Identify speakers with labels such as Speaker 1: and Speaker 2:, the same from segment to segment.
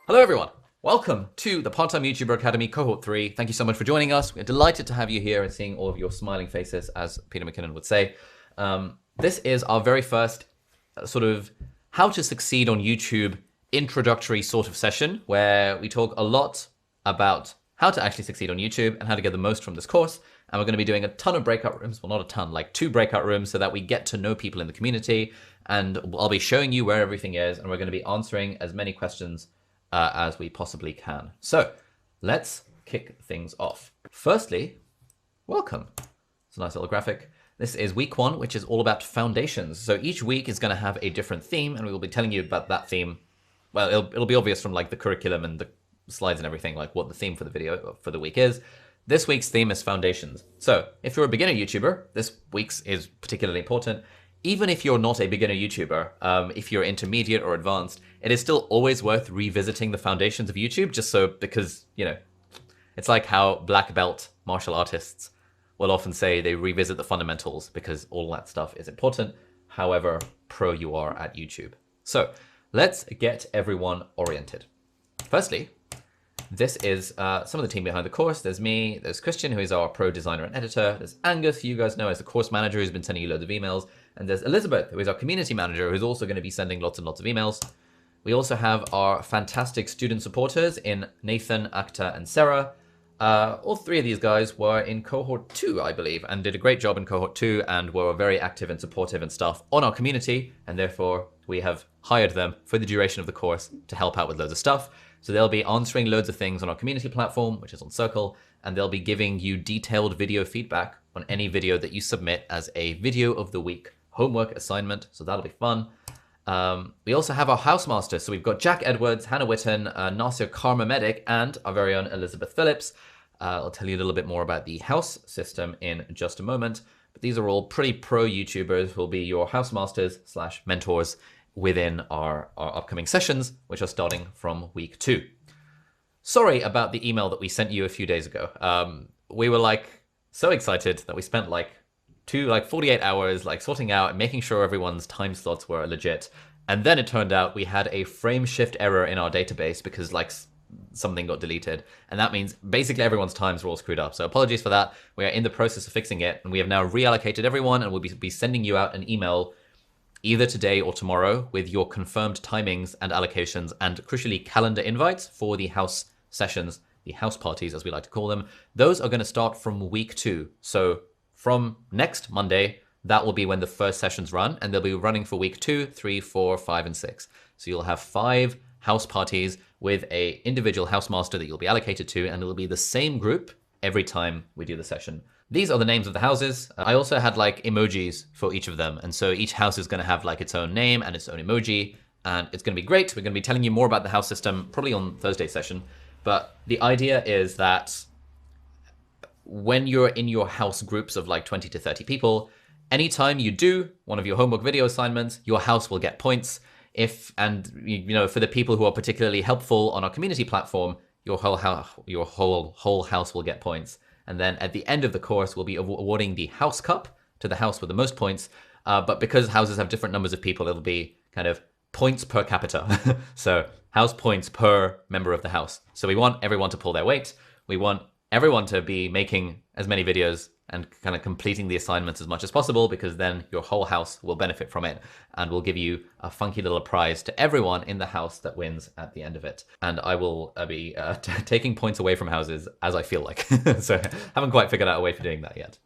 Speaker 1: Hello everyone, welcome to the Part-Time YouTuber Academy Cohort 3. Thank you so much for joining us. We're delighted to have you here and seeing all of your smiling faces, as Peter McKinnon would say. This is our very first sort of how to succeed on YouTube introductory sort of session, where we talk a lot about how to actually succeed on YouTube and how to get the most from this course. And we're going to be doing a ton of breakout rooms, well, not a ton, like 2 breakout rooms, so that we get to know people in the community. And I'll be showing you where everything is, and we're going to be answering as many questions as we possibly can. So let's kick things off. Firstly, welcome. It's a nice little graphic. This is week 1, which is all about foundations. So each week is going to have a different theme, and we will be telling you about that theme. Well, it'll be obvious from like the curriculum and the slides and everything, like what the theme for the video for the week is. This week's theme is foundations. So if you're a beginner YouTuber, this week's is particularly important. Even if you're not a beginner YouTuber, if you're intermediate or advanced, it is still always worth revisiting the foundations of YouTube, just so, because, you know, it's like how black belt martial artists will often say they revisit the fundamentals because all that stuff is important, however pro you are at YouTube. So let's get everyone oriented. Firstly, this is some of the team behind the course. There's me, there's Christian, who is our pro designer and editor. There's Angus, who you guys know as the course manager, who's been sending you loads of emails. And there's Elizabeth, who is our community manager, who's also going to be sending lots and lots of emails. We also have our fantastic student supporters in Nathan, Akhtar, and Sarah. All 3 of these guys were in cohort 2, I believe, and did a great job in cohort 2 and were very active and supportive and stuff on our community. And therefore, we have hired them for the duration of the course to help out with loads of stuff. So they'll be answering loads of things on our community platform, which is on Circle, and they'll be giving you detailed video feedback on any video that you submit as a video of the week homework assignment. So that'll be fun. We also have our housemaster. So we've got Jack Edwards, Hannah Witten, Nasir Karma Medic, and our very own Elizabeth Phillips. I'll tell you a little bit more about the house system in just a moment. But these are all pretty pro YouTubers who will be your housemasters / mentors within our upcoming sessions, which are starting from week 2. Sorry about the email that we sent you a few days ago. We were like so excited that we spent like 48 hours like sorting out and making sure everyone's time slots were legit. And then it turned out we had a frame shift error in our database because like something got deleted. And that means basically everyone's times were all screwed up. So apologies for that. We are in the process of fixing it. And we have now reallocated everyone, and we'll be sending you out an email either today or tomorrow with your confirmed timings and allocations, and crucially calendar invites for the house sessions, the house parties as we like to call them. Those are going to start from week 2. So from next Monday, that will be when the first sessions run, and they'll be running for week 2, 3, 4, 5, and 6. So you'll have 5 house parties with a individual housemaster that you'll be allocated to, and it'll be the same group every time we do the session. These are the names of the houses. I also had like emojis for each of them. And so each house is going to have like its own name and its own emoji. And it's going to be great. We're going to be telling you more about the house system probably on Thursday's session. But the idea is that when you're in your house groups of like 20 to 30 people, anytime you do one of your homework video assignments, your house will get points. You know, for the people who are particularly helpful on our community platform, your whole house will get points. And then at the end of the course, we'll be awarding the house cup to the house with the most points. But because houses have different numbers of people, it'll be kind of points per capita. So house points per member of the house. So we want everyone to pull their weight. We want everyone to be making as many videos and kind of completing the assignments as much as possible, because then your whole house will benefit from it, and we'll give you a funky little prize to everyone in the house that wins at the end of it. And I will be taking points away from houses as I feel like. So haven't quite figured out a way for doing that yet.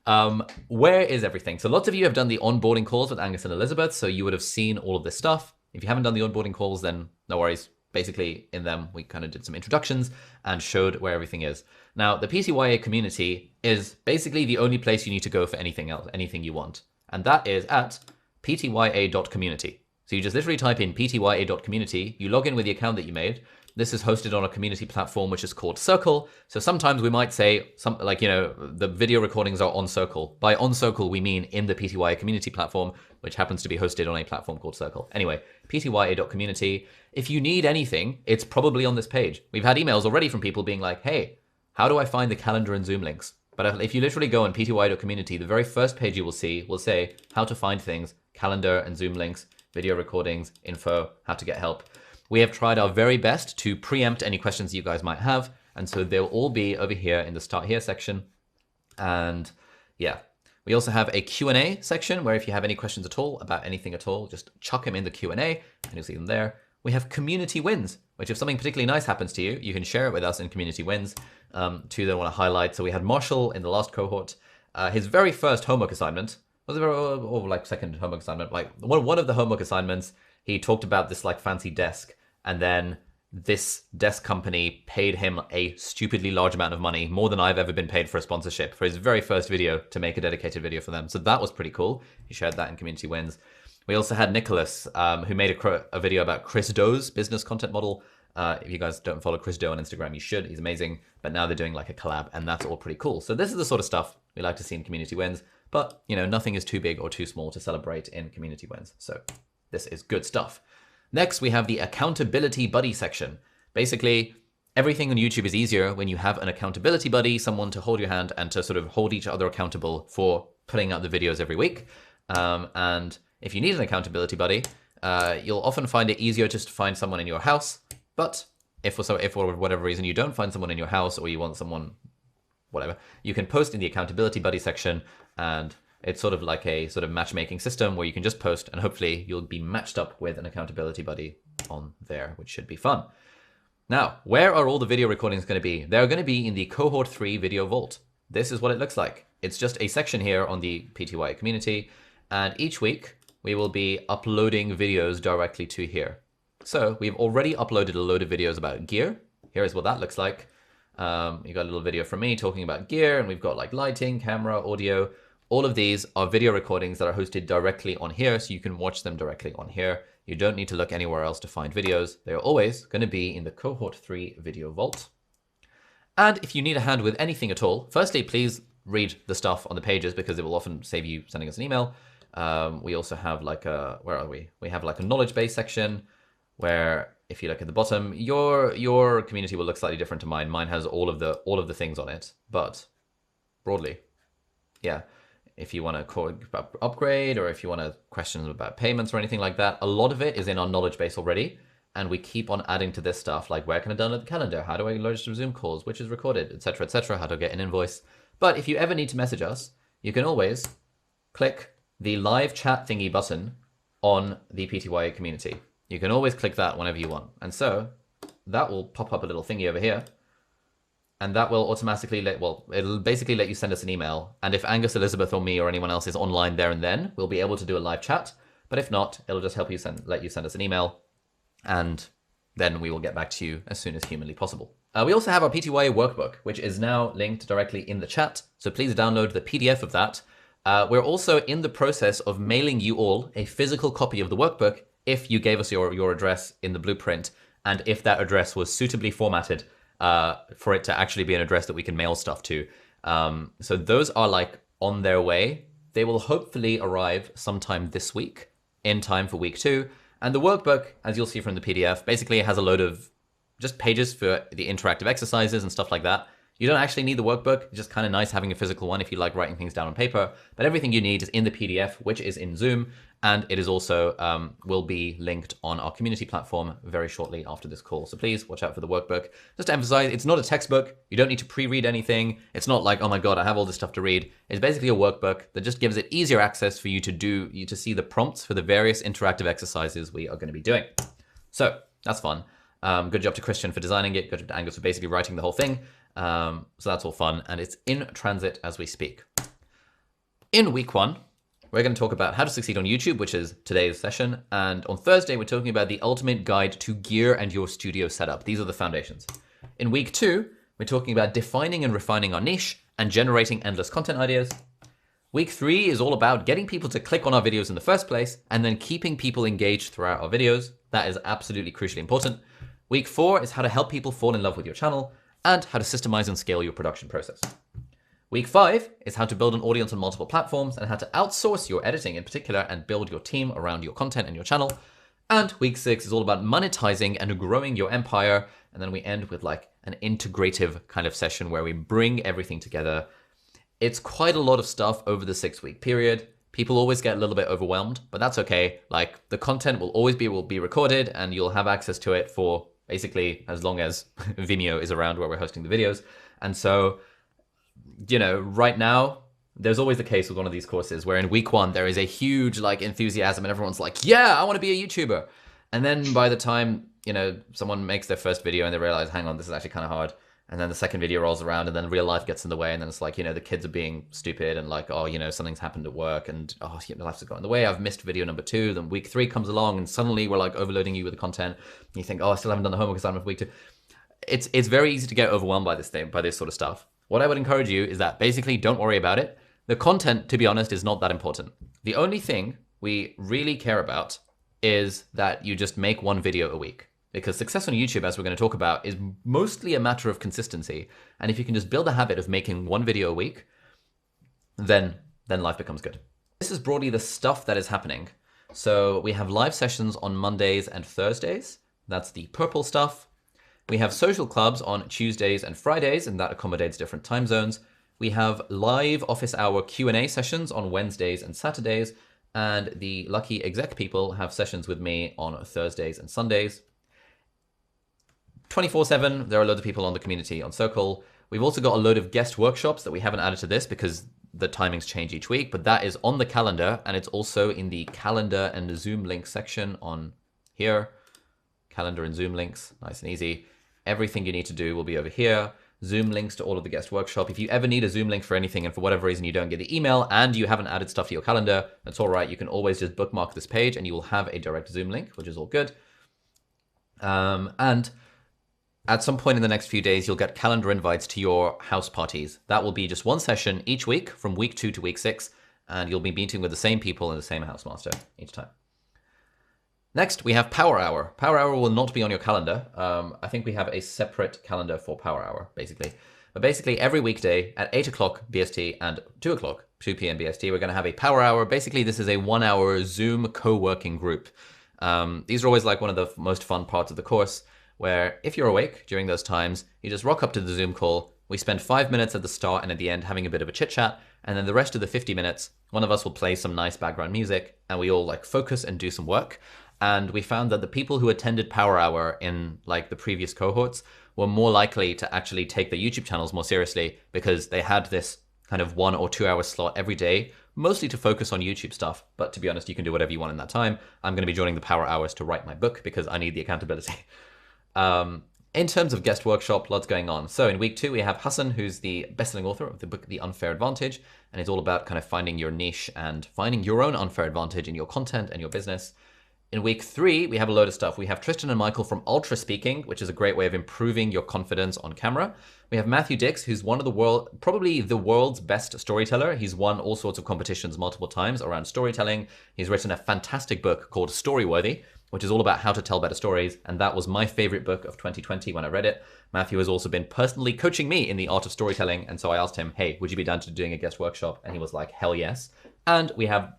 Speaker 1: Where is everything? So lots of you have done the onboarding calls with Angus and Elizabeth, so you would have seen all of this stuff. If you haven't done the onboarding calls, then no worries. Basically, in them, we kind of did some introductions and showed where everything is. Now, the PTYA community is basically the only place you need to go for anything else, anything you want. And that is at ptya.community. So you just literally type in ptya.community, you log in with the account that you made. This is hosted on a community platform, which is called Circle. So sometimes we might say something like, you know, the video recordings are on Circle. By on Circle, we mean in the PTYA community platform, which happens to be hosted on a platform called Circle. Anyway, ptya.community. If you need anything, it's probably on this page. We've had emails already from people being like, hey, how do I find the calendar and Zoom links? But if you literally go on ptya.community, the very first page you will see will say how to find things, calendar and Zoom links, video recordings, info, how to get help. we have tried our very best to preempt any questions you guys might have. And so they'll all be over here in the Start Here section. And yeah, we also have a Q&A section where if you have any questions at all about anything at all, just chuck them in the Q&A and you'll see them there. We have community wins, which if something particularly nice happens to you, you can share it with us in community wins. Two that I want to highlight. So we had Marshall in the last cohort. His very first homework assignment, was it or like second homework assignment? Like one of the homework assignments, he talked about this like fancy desk, and then this desk company paid him a stupidly large amount of money, more than I've ever been paid for a sponsorship, for his very first video to make a dedicated video for them. So that was pretty cool. He shared that in community wins. We also had Nicholas, who made a video about Chris Doe's business content model. If you guys don't follow Chris Doe on Instagram, you should. He's amazing. But now they're doing like a collab, and that's all pretty cool. So this is the sort of stuff we like to see in community wins. But, you know, nothing is too big or too small to celebrate in community wins. So this is good stuff. Next, we have the accountability buddy section. Basically, everything on YouTube is easier when you have an accountability buddy, someone to hold your hand and to sort of hold each other accountable for putting out the videos every week. And if you need an accountability buddy, you'll often find it easier just to find someone in your house. But if for whatever reason you don't find someone in your house, or you want someone, whatever, you can post in the accountability buddy section, and it's sort of like a sort of matchmaking system where you can just post and hopefully you'll be matched up with an accountability buddy on there, which should be fun. Now, where are all the video recordings going to be? They're going to be in the Cohort 3 Video Vault. This is what it looks like. It's just a section here on the PTYA community, and each week we will be uploading videos directly to here. So we've already uploaded a load of videos about gear. Here is what that looks like. You got a little video from me talking about gear, and we've got like lighting, camera, audio. All of these are video recordings that are hosted directly on here, so you can watch them directly on here. You don't need to look anywhere else to find videos. They're always going to be in the Cohort 3 Video Vault. And if you need a hand with anything at all, firstly, please read the stuff on the pages because it will often save you sending us an email. We also have like a, where are we? We have like a knowledge base section where if you look at the bottom, your community will look slightly different to mine. Mine has all of the things on it, but broadly, yeah. If you want to upgrade, or if you want to questions about payments or anything like that, a lot of it is in our knowledge base already. And we keep on adding to this stuff, like where can I download the calendar? How do I register Zoom calls? Which is recorded, etc., etc. How to get an invoice. But if you ever need to message us, you can always click the live chat thingy button on the PTYA community. You can always click that whenever you want. And so that will pop up a little thingy over here. And that will automatically it'll basically let you send us an email. And if Angus, Elizabeth, or me, or anyone else is online there and then, we'll be able to do a live chat. But if not, it'll just help you let you send us an email. And then we will get back to you as soon as humanly possible. We also have our PTYA workbook, which is now linked directly in the chat. So please download the PDF of that. We're also in the process of mailing you all a physical copy of the workbook if you gave us your address in the blueprint, and if that address was suitably formatted for it to actually be an address that we can mail stuff to. So those are like on their way. They will hopefully arrive sometime this week in time for week 2. And the workbook, as you'll see from the PDF, basically has a load of just pages for the interactive exercises and stuff like that. You don't actually need the workbook. It's just kind of nice having a physical one if you like writing things down on paper. But everything you need is in the PDF, which is in Zoom. And it is also will be linked on our community platform very shortly after this call. So please watch out for the workbook. Just to emphasize, it's not a textbook. You don't need to pre-read anything. It's not like, oh my God, I have all this stuff to read. It's basically a workbook that just gives it easier access for you to see the prompts for the various interactive exercises we are going to be doing. So that's fun. Good job to Christian for designing it. Good job to Angus for basically writing the whole thing. So that's all fun. And it's in transit as we speak. In week 1, we're going to talk about how to succeed on YouTube, which is today's session. And on Thursday, we're talking about the ultimate guide to gear and your studio setup. These are the foundations. In week 2, we're talking about defining and refining our niche and generating endless content ideas. Week 3 is all about getting people to click on our videos in the first place and then keeping people engaged throughout our videos. That is absolutely crucially important. Week 4 is how to help people fall in love with your channel and how to systemize and scale your production process. Week 5 is how to build an audience on multiple platforms and how to outsource your editing in particular and build your team around your content and your channel. And week 6 is all about monetizing and growing your empire. And then we end with like an integrative kind of session where we bring everything together. It's quite a lot of stuff over the 6-week period, people always get a little bit overwhelmed, but that's okay. Like the content will be recorded and you'll have access to it for basically as long as Vimeo is around where we're hosting the videos. And so, you know, right now, there's always the case with one of these courses where in week 1, there is a huge like enthusiasm and everyone's like, yeah, I want to be a YouTuber. And then by the time, you know, someone makes their first video and they realize, hang on, this is actually kind of hard. And then the second video rolls around and then real life gets in the way. And then it's like, you know, the kids are being stupid and like, oh, you know, something's happened at work and, oh, life has got in the way. I've missed video number 2. Then week 3 comes along and suddenly we're like overloading you with the content. And you think, oh, I still haven't done the homework because I'm at week 2. It's very easy to get overwhelmed by this sort of stuff. What I would encourage you is that basically don't worry about it. The content, to be honest, is not that important. The only thing we really care about is that you just make one video a week. Because success on YouTube, as we're going to talk about, is mostly a matter of consistency. And if you can just build a habit of making one video a week, then life becomes good. This is broadly the stuff that is happening. So we have live sessions on Mondays and Thursdays. That's the purple stuff. We have social clubs on Tuesdays and Fridays, and that accommodates different time zones. We have live office hour Q&A sessions on Wednesdays and Saturdays. And the lucky exec people have sessions with me on Thursdays and Sundays. 24/7, there are loads of people on the community on Circle. We've also got a load of guest workshops that we haven't added to this because the timings change each week, but that is on the calendar and it's also in the calendar and Zoom link section on here. Calendar and Zoom links, nice and easy. Everything you need to do will be over here. Zoom links to all of the guest workshop. If you ever need a Zoom link for anything and for whatever reason you don't get the email and you haven't added stuff to your calendar, that's all right. You can always just bookmark this page and you will have a direct Zoom link, which is all good. And at some point in the next few days, you'll get calendar invites to your house parties. That will be just one session each week from week 2 to week 6, and you'll be meeting with the same people and the same house master each time. Next, we have Power Hour. Power Hour will not be on your calendar. I think we have a separate calendar for Power Hour, basically. But basically, every weekday at 8 o'clock BST and 2 p.m. BST, we're going to have a Power Hour. Basically, this is a 1-hour Zoom co-working group. These are always like one of the most fun parts of the course, where if you're awake during those times, you just rock up to the Zoom call. We spend 5 minutes at the start and at the end having a bit of a chit chat. And then the rest of the 50 minutes, one of us will play some nice background music and we all like focus and do some work. And we found that the people who attended Power Hour in like the previous cohorts were more likely to actually take their YouTube channels more seriously because they had this kind of 1 or 2 hour slot every day, mostly to focus on YouTube stuff. But to be honest, you can do whatever you want in that time. I'm going to be joining the Power Hours to write my book because I need the accountability. In terms of guest workshop, lots going on. So in week 2, we have Hassan, who's the best-selling author of the book, The Unfair Advantage. And it's all about kind of finding your niche and finding your own unfair advantage in your content and your business. In week 3, we have a load of stuff. We have Tristan and Michael from Ultra Speaking, which is a great way of improving your confidence on camera. We have Matthew Dix, who's one of probably the world's best storyteller. He's won all sorts of competitions multiple times around storytelling. He's written a fantastic book called Storyworthy, which is all about how to tell better stories. And that was my favorite book of 2020 when I read it. Matthew has also been personally coaching me in the art of storytelling. And so I asked him, hey, would you be down to doing a guest workshop? And he was like, hell yes. And we have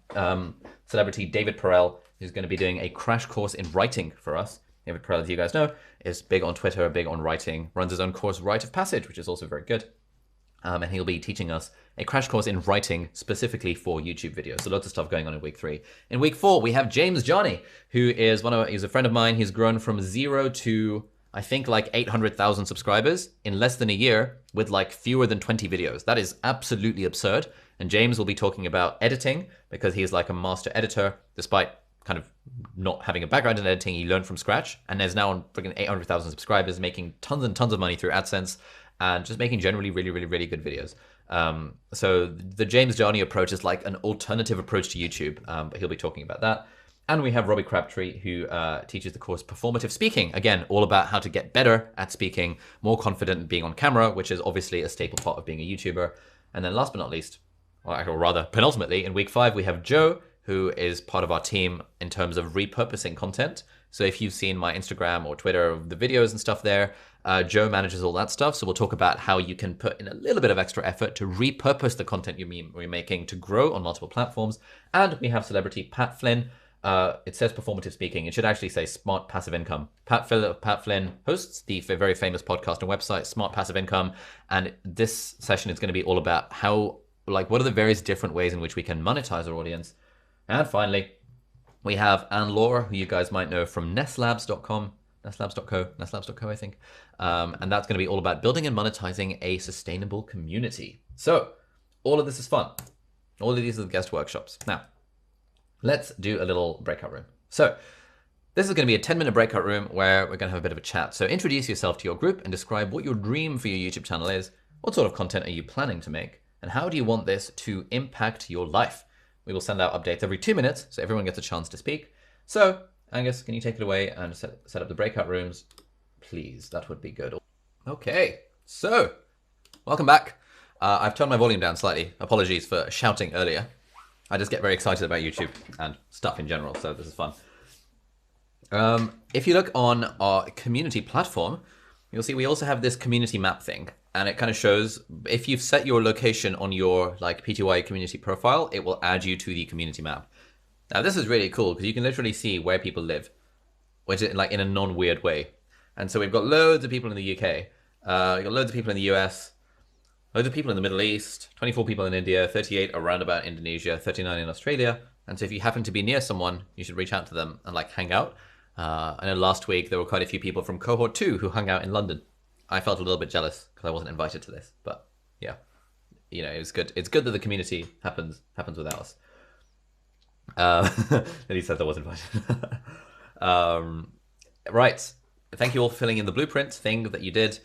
Speaker 1: celebrity David Perel, who's going to be doing a crash course in writing for us. David Perel, as you guys know, is big on Twitter, big on writing, runs his own course, Rite of Passage, which is also very good. And he'll be teaching us a crash course in writing specifically for YouTube videos. So lots of stuff going on in week 3. In week 4, we have James Johnny, who is he's a friend of mine. He's grown from 0 to, I think, like 800,000 subscribers in less than a year with like fewer than 20 videos. That is absolutely absurd. And James will be talking about editing because he's like a master editor, despite kind of not having a background in editing. He learned from scratch and is now on freaking 800,000 subscribers, making tons and tons of money through AdSense. And just making generally really, really, really good videos. So the James Johnny approach is like an alternative approach to YouTube, but he'll be talking about that. And we have Robbie Crabtree, who teaches the course Performative Speaking. Again, all about how to get better at speaking, more confident in being on camera, which is obviously a staple part of being a YouTuber. And then last but not least, or rather penultimately, in week 5, we have Joe, who is part of our team in terms of repurposing content. So if you've seen my Instagram or Twitter, the videos and stuff there, Joe manages all that stuff. So we'll talk about how you can put in a little bit of extra effort to repurpose the content you're making to grow on multiple platforms. And we have celebrity Pat Flynn. It says Performative Speaking. It should actually say Smart Passive Income. Pat Flynn hosts the very famous podcast and website, Smart Passive Income. And this session is going to be all about how like what are the various different ways in which we can monetize our audience. And finally, we have Anne-Laura, who you guys might know from nestlabs.com, nestlabs.co, I think. And that's going to be all about building and monetizing a sustainable community. So all of this is fun. All of these are the guest workshops. Now, let's do a little breakout room. So this is going to be a 10-minute breakout room where we're going to have a bit of a chat. So introduce yourself to your group and describe what your dream for your YouTube channel is. What sort of content are you planning to make? And how do you want this to impact your life? We will send out updates every 2 minutes, so everyone gets a chance to speak. So, Angus, can you take it away and set up the breakout rooms? Please, that would be good. Okay, so, welcome back. I've turned my volume down slightly. Apologies for shouting earlier. I just get very excited about YouTube and stuff in general, so this is fun. If you look on our community platform, you'll see we also have this community map thing. And it kind of shows if you've set your location on your like PTYA community profile, it will add you to the community map. Now this is really cool because you can literally see where people live, which is like in a non-weird way. And so we've got loads of people in the UK, we've got loads of people in the US, loads of people in the Middle East, 24 people in India, 38 around about Indonesia, 39 in Australia. And so if you happen to be near someone, you should reach out to them and like hang out. I know last week there were quite a few people from cohort 2 who hung out in London. I felt a little bit jealous because I wasn't invited to this, but yeah, you know, it was good. It's good that the community happens without us. At least I was invited. Right. Thank you all for filling in the blueprint thing that you did.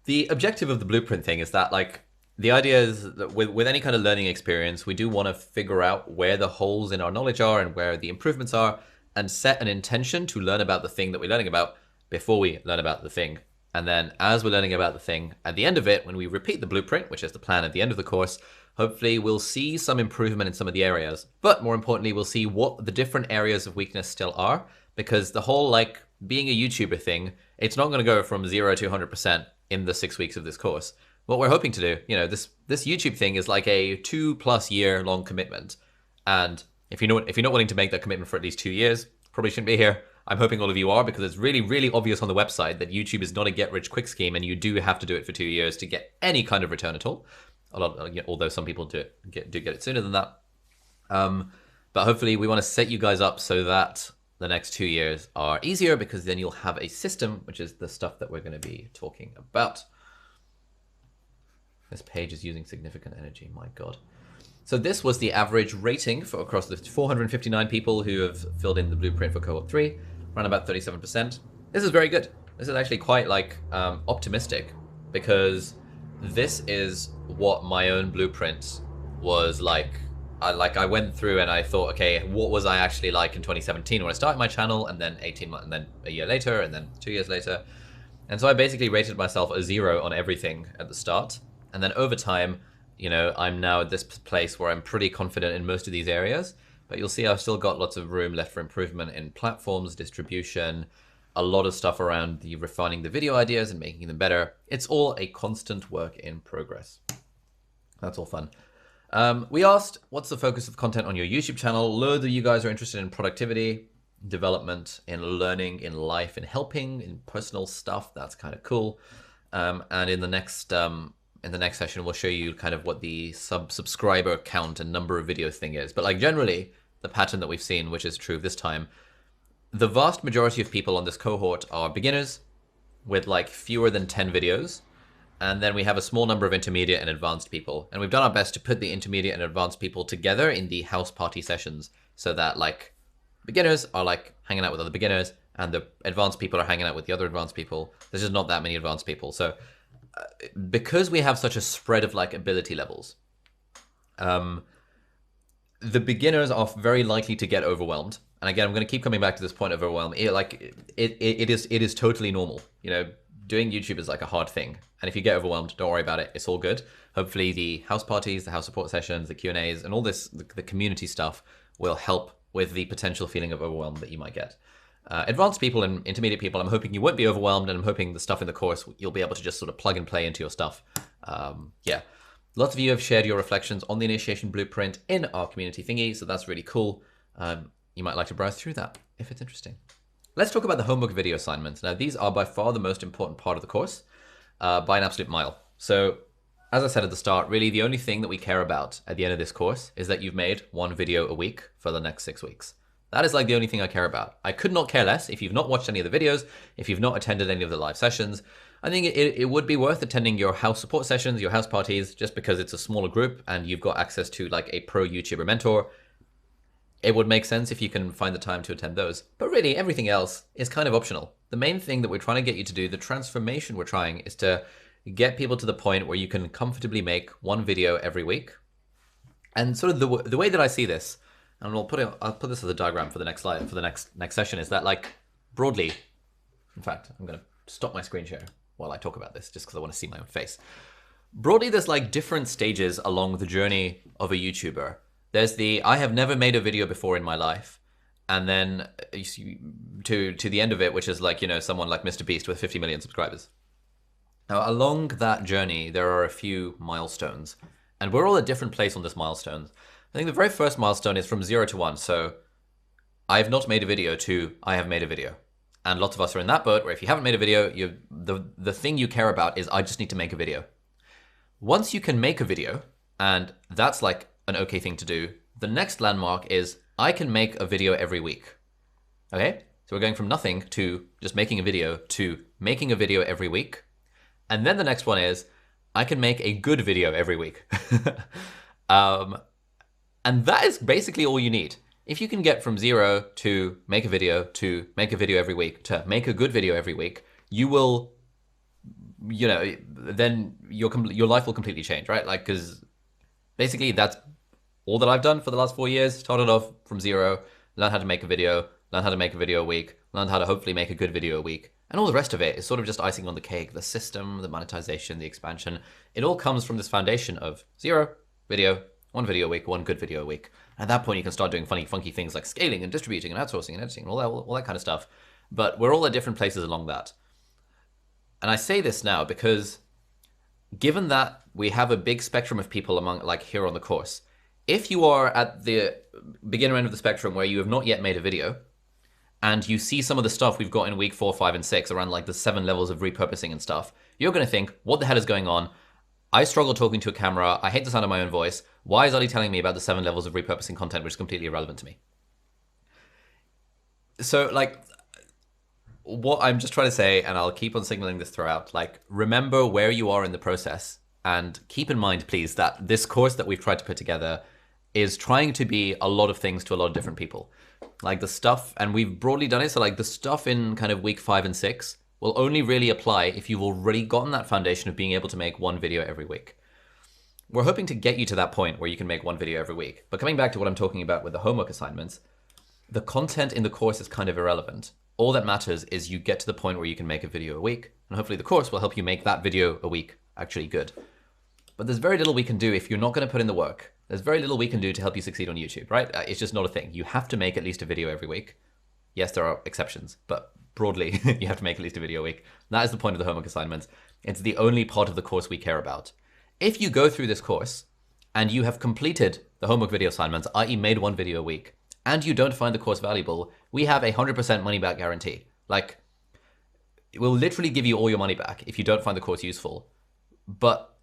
Speaker 1: The objective of the blueprint thing is that like the idea is that with any kind of learning experience, we do want to figure out where the holes in our knowledge are and where the improvements are and set an intention to learn about the thing that we're learning about before we learn about the thing. And then as we're learning about the thing, at the end of it, when we repeat the blueprint, which is the plan at the end of the course, hopefully we'll see some improvement in some of the areas. But more importantly, we'll see what the different areas of weakness still are, because the whole like being a YouTuber thing, it's not going to go from 0 to 100% in the 6 weeks of this course. What we're hoping to do, you know, this YouTube thing is like a 2+ year long commitment. And if you're not willing to make that commitment for at least 2 years, probably shouldn't be here. I'm hoping all of you are, because it's really, really obvious on the website that YouTube is not a get-rich-quick scheme, and you do have to do it for 2 years to get any kind of return at all. Although some people do get it sooner than that. But hopefully we want to set you guys up so that the next 2 years are easier, because then you'll have a system, which is the stuff that we're going to be talking about. This page is using significant energy, my God. So this was the average rating for across the 459 people who have filled in the blueprint for cohort 3. Around about 37%. This is very good. This is actually quite like optimistic, because this is what my own blueprint was like. I went through and I thought, okay, what was I actually like in 2017 when I started my channel, and then 18 months, and then a year later, and then 2 years later. And so I basically rated myself a 0 on everything at the start. And then over time, you know, I'm now at this place where I'm pretty confident in most of these areas. But you'll see I've still got lots of room left for improvement in platforms, distribution, a lot of stuff around the refining the video ideas and making them better. It's all a constant work in progress. That's all fun. We asked, what's the focus of content on your YouTube channel? Loads of you guys are interested in productivity, development, in learning, in life, in helping, in personal stuff. That's kind of cool. And in the next session, we'll show you kind of what the subscriber count and number of videos thing is. But like generally, the pattern that we've seen, which is true this time, the vast majority of people on this cohort are beginners with like fewer than 10 videos. And then we have a small number of intermediate and advanced people. And we've done our best to put the intermediate and advanced people together in the house party sessions, so that like beginners are like hanging out with other beginners and the advanced people are hanging out with the other advanced people. There's just not that many advanced people. So because we have such a spread of like ability levels, the beginners are very likely to get overwhelmed. And again, I'm going to keep coming back to this point of overwhelm. It is totally normal. You know, doing YouTube is like a hard thing. And if you get overwhelmed, don't worry about it. It's all good. Hopefully the house parties, the house support sessions, the Q&As, and all this, the community stuff will help with the potential feeling of overwhelm that you might get. Advanced people and intermediate people, I'm hoping you won't be overwhelmed, and I'm hoping the stuff in the course, you'll be able to just sort of plug and play into your stuff. Yeah. Lots of you have shared your reflections on the initiation blueprint in our community thingy, so that's really cool. You might like to browse through that if it's interesting. Let's talk about the homework video assignments. Now, these are by far the most important part of the course by an absolute mile. So as I said at the start, really the only thing that we care about at the end of this course is that you've made one video a week for the next 6 weeks. That is like the only thing I care about. I could not care less if you've not watched any of the videos, if you've not attended any of the live sessions. I think it would be worth attending your house support sessions, your house parties, just because it's a smaller group and you've got access to like a pro YouTuber mentor. It would make sense if you can find the time to attend those. But really, everything else is kind of optional. The main thing that we're trying to get you to do, the transformation we're trying, is to get people to the point where you can comfortably make one video every week. And sort of the way that I see this, and I'll put this as a diagram for the next slide, for the next session, is that like broadly, in fact, I'm going to stop my screen share while I talk about this just because I want to see my own face. Broadly, there's like different stages along the journey of a YouTuber. There's the, I have never made a video before in my life. And then to the end of it, which is like, you know, someone like Mr. Beast with 50 million subscribers. Now, along that journey, there are a few milestones. And we're all at different place on this milestones. I think the very first milestone is from 0 to 1. So I have not made a video to I have made a video. And lots of us are in that boat where if you haven't made a video, the thing you care about is I just need to make a video. Once you can make a video, and that's like an okay thing to do, the next landmark is I can make a video every week. Okay? So we're going from nothing to just making a video to making a video every week. And then the next one is I can make a good video every week. And that is basically all you need. If you can get from 0 to make a video every week to make a good video every week, you will, you know, then your life will completely change, right? Like, because basically that's all that I've done for the last 4 years. Started off from 0, learned how to make a video, learned how to make a video a week, learned how to hopefully make a good video a week. And all the rest of it is sort of just icing on the cake. The system, the monetization, the expansion, it all comes from this foundation of 0 video, 1 video a week, 1 good video a week. At that point, you can start doing funny, funky things like scaling and distributing and outsourcing and editing and all that kind of stuff. But we're all at different places along that. And I say this now because given that we have a big spectrum of people among like here on the course, if you are at the beginner end of the spectrum where you have not yet made a video, and you see some of the stuff we've got in week 4, 5, and 6 around like the 7 levels of repurposing and stuff, you're going to think, what the hell is going on? I struggle talking to a camera. I hate the sound of my own voice. Why is Ollie telling me about the 7 levels of repurposing content, which is completely irrelevant to me? So like, what I'm just trying to say, and I'll keep on signaling this throughout, like, remember where you are in the process, and keep in mind, please, that this course that we've tried to put together is trying to be a lot of things to a lot of different people. Like the stuff, and we've broadly done it, so like the stuff in kind of week 5 and 6 will only really apply if you've already gotten that foundation of being able to make 1 video every week. We're hoping to get you to that point where you can make 1 video every week. But coming back to what I'm talking about with the homework assignments, the content in the course is kind of irrelevant. All that matters is you get to the point where you can make a video a week, and hopefully the course will help you make that video a week actually good. But there's very little we can do if you're not going to put in the work. There's very little we can do to help you succeed on YouTube, right? It's just not a thing. You have to make at least a video every week. Yes, there are exceptions, but broadly, you have to make at least a video a week. That is the point of the homework assignments. It's the only part of the course we care about. If you go through this course and you have completed the homework video assignments, i.e. made 1 video a week, and you don't find the course valuable, we have a 100% money back guarantee. Like, it will literally give you all your money back if you don't find the course useful. But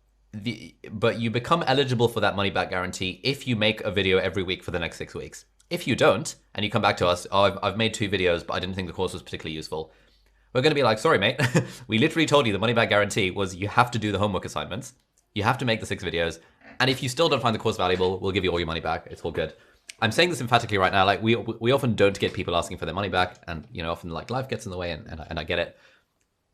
Speaker 1: you become eligible for that money back guarantee if you make a video every week for the next 6 weeks. If you don't, and you come back to us, oh, I've made 2 videos, but I didn't think the course was particularly useful, we're going to be like, sorry, mate. We literally told you the money back guarantee was you have to do the homework assignments. You have to make the 6 videos. And if you still don't find the course valuable, we'll give you all your money back. It's all good. I'm saying this emphatically right now. Like we often don't get people asking for their money back, and you know, often like life gets in the way, and I get it.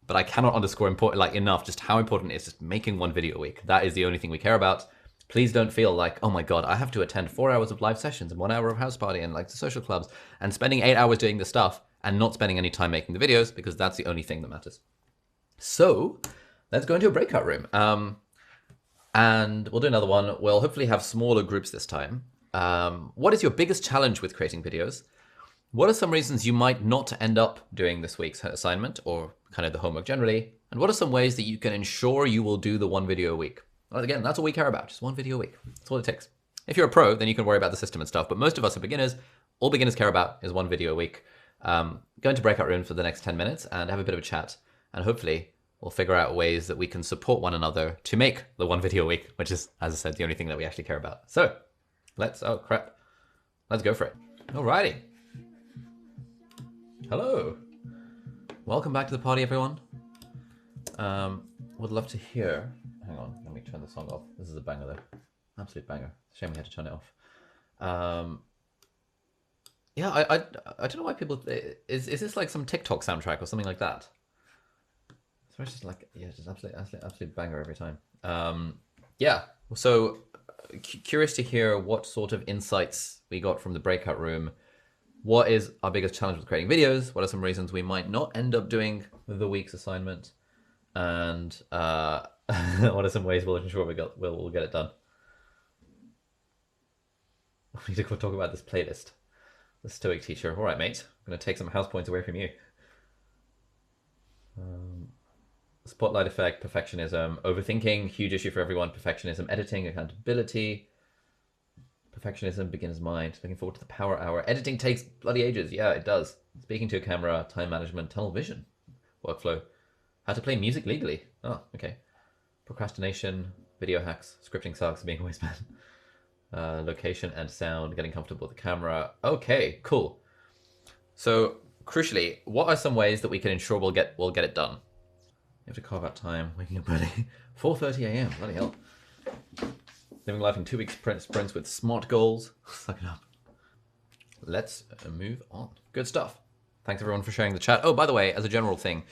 Speaker 1: But I cannot underscore enough just how important it is just making 1 video a week. That is the only thing we care about. Please don't feel like, oh my God, I have to attend 4 hours of live sessions and 1 hour of house party and like the social clubs and spending 8 hours doing this stuff and not spending any time making the videos, because that's the only thing that matters. So let's go into a breakout room. And we'll do another one. We'll hopefully have smaller groups this time. What is your biggest challenge with creating videos? What are some reasons you might not end up doing this week's assignment or kind of the homework generally? And what are some ways that you can ensure you will do the 1 video a week? Well, again, that's all we care about, just 1 video a week. That's all it takes. If you're a pro, then you can worry about the system and stuff. But most of us are beginners. All beginners care about is 1 video a week. Go into breakout rooms for the next 10 minutes and have a bit of a chat. And hopefully we'll figure out ways that we can support one another to make the one video a week, which is, as I said, the only thing that we actually care about. So let's, oh crap, let's go for it. Alrighty. Hello. Welcome back to the party, everyone. Would love to hear, hang on, let me turn the song off. This is a banger though, absolute banger. Shame we had to turn it off. Yeah, I don't know why people, is this like some TikTok soundtrack or something like that? It's just like, yeah, just absolute banger every time. Yeah, so curious to hear what sort of insights we got from the breakout room. What is our biggest challenge with creating videos? What are some reasons we might not end up doing the week's assignment? And what are some ways we'll ensure we'll get it done? We need to go talk about this playlist. The Stoic teacher. All right, mate. I'm going to take some house points away from you. Spotlight effect, perfectionism, overthinking, huge issue for everyone. Perfectionism, editing, accountability. Perfectionism, beginner's mind. Looking forward to the power hour. Editing takes bloody ages. Yeah, it does. Speaking to a camera, time management, tunnel vision, workflow. How to play music legally. Oh, okay. Procrastination, video hacks, scripting sucks, being a waste man. Location and sound, getting comfortable with the camera. Okay, cool. So crucially, what are some ways that we can ensure we'll get it done? You have to carve out time, waking up early. 4:30 a.m. Bloody hell. Living life in 2 week sprints with smart goals. Suck it up. Let's move on. Good stuff. Thanks everyone for sharing the chat. Oh, by the way, as a general thing,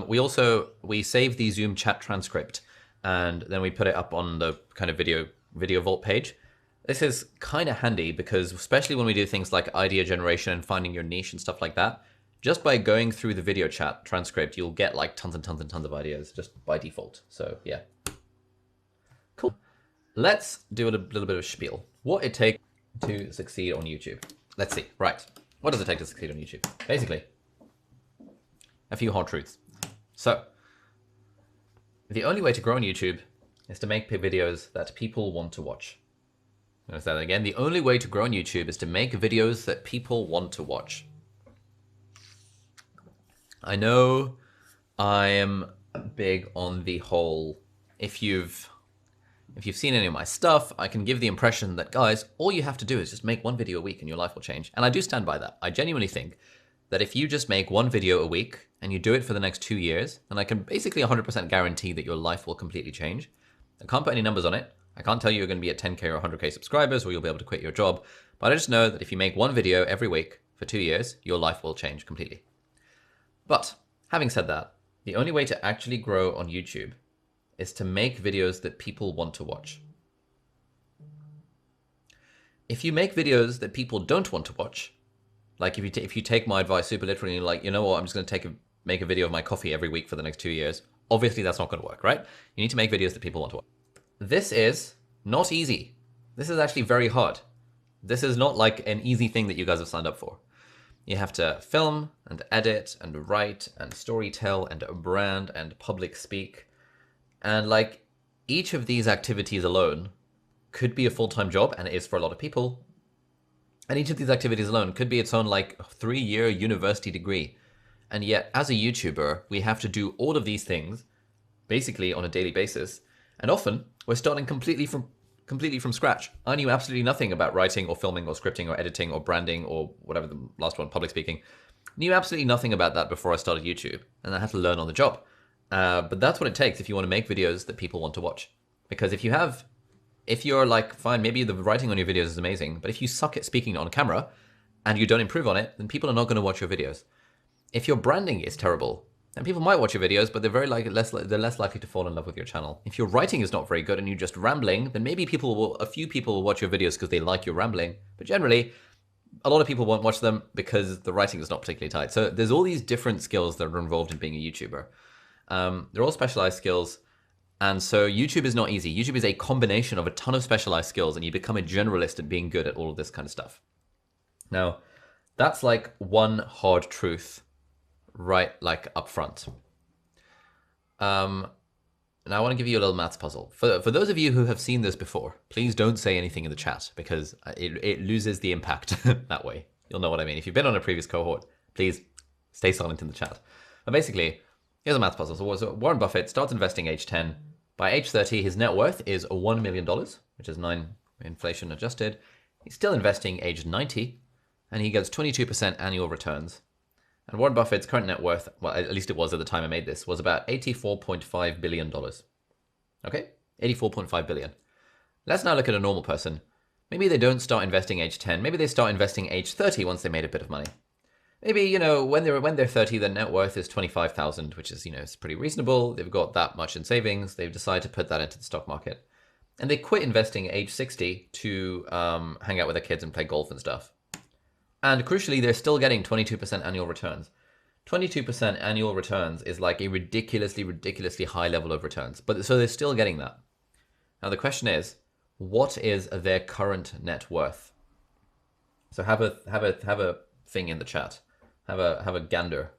Speaker 1: we save the Zoom chat transcript and then we put it up on the kind of video vault page. This is kind of handy because especially when we do things like idea generation and finding your niche and stuff like that, just by going through the video chat transcript, you'll get like tons and tons and tons of ideas just by default. So yeah, cool. Let's do a little bit of a spiel. What it takes to succeed on YouTube. Let's see, right. What does it take to succeed on YouTube? Basically, a few hard truths. So the only way to grow on YouTube is to make videos that people want to watch. I'll say that again. The only way to grow on YouTube is to make videos that people want to watch. I know I am big on the whole, if you've seen any of my stuff, I can give the impression that, guys, all you have to do is just make one video a week and your life will change. And I do stand by that. I genuinely think that if you just make one video a week and you do it for the next 2 years, then I can basically 100% guarantee that your life will completely change. I can't put any numbers on it. I can't tell you you're going to be at 10K or 100K subscribers or you'll be able to quit your job. But I just know that if you make one video every week for 2 years, your life will change completely. But having said that, the only way to actually grow on YouTube is to make videos that people want to watch. If you make videos that people don't want to watch, like if you take my advice super literally and you're like, you know what, I'm just going to make a video of my coffee every week for the next 2 years, obviously that's not going to work, right? You need to make videos that people want to watch. This is not easy. This is actually very hard. This is not like an easy thing that you guys have signed up for. You have to film and edit and write and storytell and brand and public speak. And like each of these activities alone could be a full-time job, and it is for a lot of people. And each of these activities alone could be its own like 3-year university degree. And yet as a YouTuber, we have to do all of these things basically on a daily basis. And often we're starting completely from scratch. I knew absolutely nothing about writing or filming or scripting or editing or branding or whatever the last one, public speaking. Knew absolutely nothing about that before I started YouTube, and I had to learn on the job. But that's what it takes if you want to make videos that people want to watch. Because if you're like, fine, maybe the writing on your videos is amazing, but if you suck at speaking on camera and you don't improve on it, then people are not going to watch your videos. If your branding is terrible, then people might watch your videos, but they're less likely to fall in love with your channel. If your writing is not very good and you're just rambling, then maybe a few people will watch your videos because they like your rambling. But generally, a lot of people won't watch them because the writing is not particularly tight. So there's all these different skills that are involved in being a YouTuber. They're all specialized skills. And so YouTube is not easy. YouTube is a combination of a ton of specialized skills, and you become a generalist at being good at all of this kind of stuff. Now, that's like one hard truth right like up front. Now I want to give you a little maths puzzle. For those of you who have seen this before, please don't say anything in the chat because it loses the impact that way. You'll know what I mean. If you've been on a previous cohort, please stay silent in the chat. But basically, Here's a math puzzle. So Warren Buffett starts investing age 10. By age 30, his net worth is $1 million, which is 9 inflation adjusted. He's still investing age 90, and he gets 22% annual returns. And Warren Buffett's current net worth, well, at least it was at the time I made this, was about $84.5 billion. Okay? $84.5 billion. Let's now look at a normal person. Maybe they don't start investing age 10. Maybe they start investing age 30 once they made a bit of money. Maybe, you know, when they're 30, their net worth is 25,000, which is, you know, it's pretty reasonable. They've got that much in savings. They've decided to put that into the stock market. And they quit investing at age 60 to hang out with their kids and play golf and stuff. And crucially, they're still getting 22% annual returns. 22% annual returns is like a ridiculously high level of returns. But so they're still getting that. Now the question is, what is their current net worth? So have a thing in the chat. Have a gander.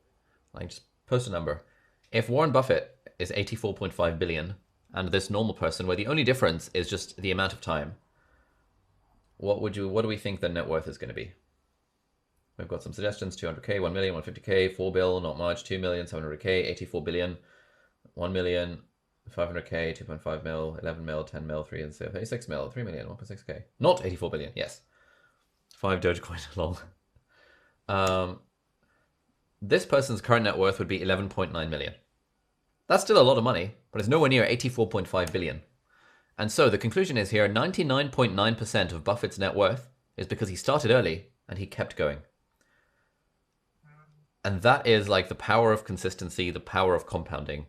Speaker 1: Like, just post a number. If Warren Buffett is 84.5 billion and this normal person, where the only difference is just the amount of time, what do we think the net worth is going to be? We've got some suggestions: 200k, 1 million, 150k, 4 bill, not much, 2 million, 700k, 84 billion, 1 million, 500k, 2.5 mil, 11 mil, 10 mil, 3 and 36 mil, 3 million, 1.6k. Not 84 billion, yes. 5 Dogecoin long. This person's current net worth would be 11.9 million. That's still a lot of money, but it's nowhere near 84.5 billion. And so the conclusion is here, 99.9% of Buffett's net worth is because he started early and he kept going. And that is like the power of consistency, the power of compounding.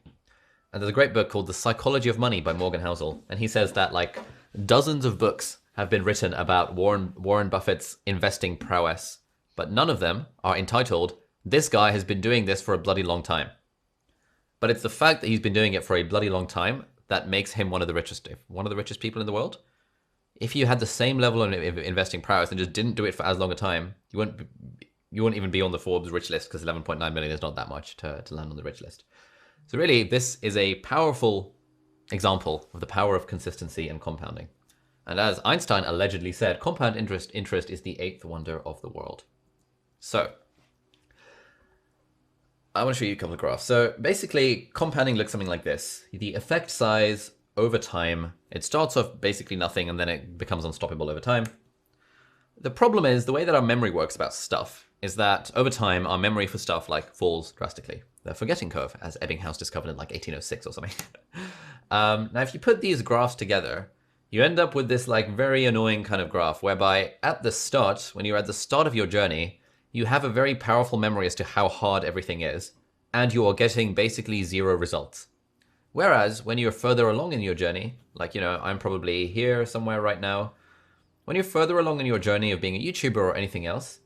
Speaker 1: And there's a great book called The Psychology of Money by Morgan Housel. And he says that like dozens of books have been written about Warren Buffett's investing prowess, but none of them are entitled, "This guy has been doing this for a bloody long time." But it's the fact that he's been doing it for a bloody long time that makes him one of the richest people in the world. If you had the same level of investing prowess and just didn't do it for as long a time, you wouldn't even be on the Forbes rich list, because 11.9 million is not that much to land on the rich list. So really, this is a powerful example of the power of consistency and compounding. And as Einstein allegedly said, compound interest is the 8th wonder of the world. So I want to show you a couple of graphs. So basically, compounding looks something like this. The effect size over time, it starts off basically nothing and then it becomes unstoppable over time. The problem is the way that our memory works about stuff is that over time, our memory for stuff like falls drastically. The forgetting curve, as Ebbinghaus discovered in like 1806 or something. Now, if you put these graphs together, you end up with this like very annoying kind of graph whereby at the start, when you're at the start of your journey, you have a very powerful memory as to how hard everything is, and you are getting basically 0 results. Whereas when you're further along in your journey, like, you know, I'm probably here somewhere right now, when you're further along in your journey of being a YouTuber or anything else,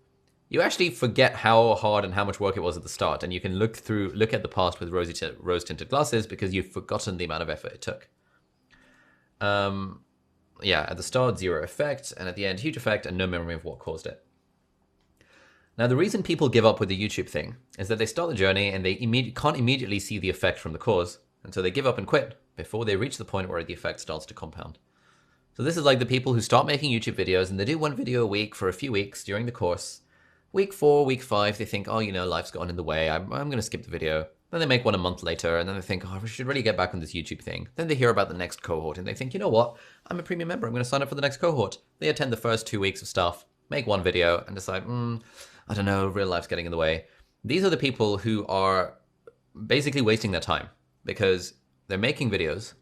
Speaker 1: you actually forget how hard and how much work it was at the start, and you can look at the past with rose-tinted glasses because you've forgotten the amount of effort it took. Yeah, at the start, 0 effect, and at the end, huge effect and no memory of what caused it. Now, the reason people give up with the YouTube thing is that they start the journey and they can't immediately see the effect from the cause, and so they give up and quit before they reach the point where the effect starts to compound. So this is like the people who start making YouTube videos and they do 1 video a week for a few weeks during the course. Week 4, week 5, they think, oh, you know, life's gotten in the way, I'm going to skip the video. Then they make one a month later, and then they think, oh, I should really get back on this YouTube thing. Then they hear about the next cohort, and they think, you know what? I'm a premium member. I'm going to sign up for the next cohort. They attend the first 2 weeks of stuff, make 1 video, and decide, I don't know, real life's getting in the way. These are the people who are basically wasting their time because they're making videos,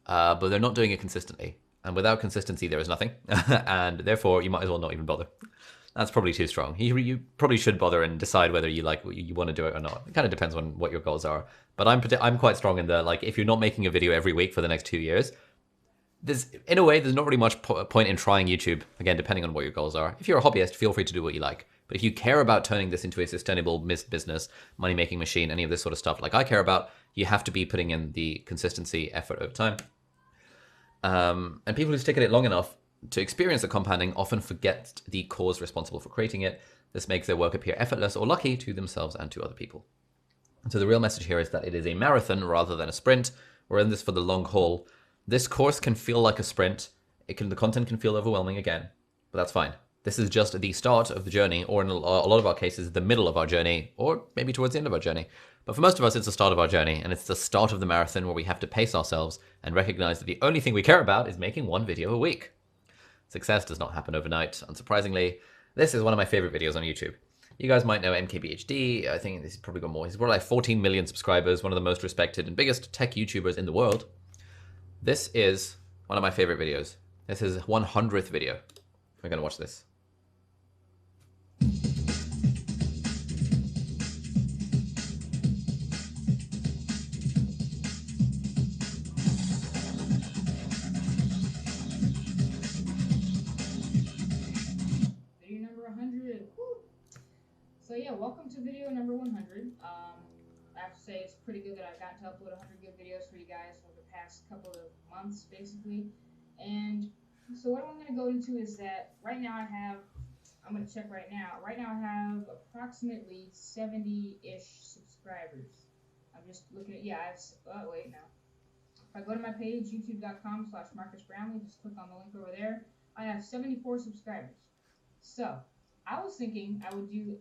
Speaker 1: but they're not doing it consistently. And without consistency, there is nothing. And therefore, you might as well not even bother. That's probably too strong. You probably should bother and decide whether you want to do it or not. It kind of depends on what your goals are. But I'm quite strong in the, like, if you're not making a video every week for the next 2 years, in a way, there's not really much point in trying YouTube, again, depending on what your goals are. If you're a hobbyist, feel free to do what you like. But if you care about turning this into a sustainable business, money-making machine, any of this sort of stuff like I care about, you have to be putting in the consistency effort over time. And people who stick at it long enough to experience the compounding often forget the cause responsible for creating it. This makes their work appear effortless or lucky to themselves and to other people. And so the real message here is that it is a marathon rather than a sprint. We're in this for the long haul. This course can feel like a sprint. The content can feel overwhelming again, but that's fine. This is just the start of the journey, or in a lot of our cases, the middle of our journey, or maybe towards the end of our journey. But for most of us, it's the start of our journey, and it's the start of the marathon where we have to pace ourselves and recognize that the only thing we care about is making one video a week. Success does not happen overnight, unsurprisingly. This is one of my favorite videos on YouTube. You guys might know MKBHD. I think he's probably got more. He's got like 14 million subscribers, one of the most respected and biggest tech YouTubers in the world. This is one of my favorite videos. This is his 100th video. We're going to watch this.
Speaker 2: Video number 100. Woo. So yeah, welcome to video number 100. I have to say it's pretty good that I've gotten to upload 100 good videos for you guys over the past couple of months, basically. And so what I'm going to go into is that right now I'm going to check right now. Right now I have approximately 70-ish subscribers. I'm just looking at, wait now. If I go to my page, youtube.com/MarcusBrownlee, just click on the link over there. I have 74 subscribers. So I was thinking I would do...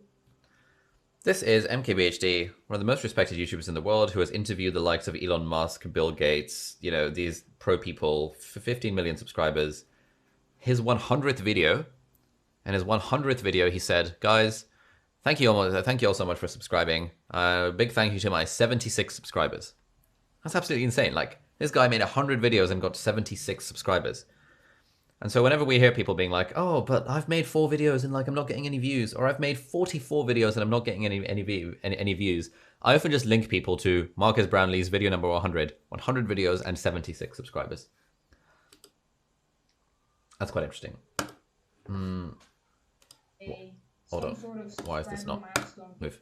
Speaker 1: This is MKBHD, one of the most respected YouTubers in the world, who has interviewed the likes of Elon Musk, Bill Gates, you know, these pro people, for 15 million subscribers. His 100th video, and his 100th video, he said, guys, thank you all so much for subscribing. Big thank you to my 76 subscribers. That's absolutely insane. Like, this guy made 100 videos and got 76 subscribers. And so whenever we hear people being like, oh, but I've made 4 videos and like I'm not getting any views, or I've made 44 videos and I'm not getting any views, I often just link people to Marcus Brownlee's video number 100 videos and 76 subscribers. That's quite interesting. Hold on. Why is this not move?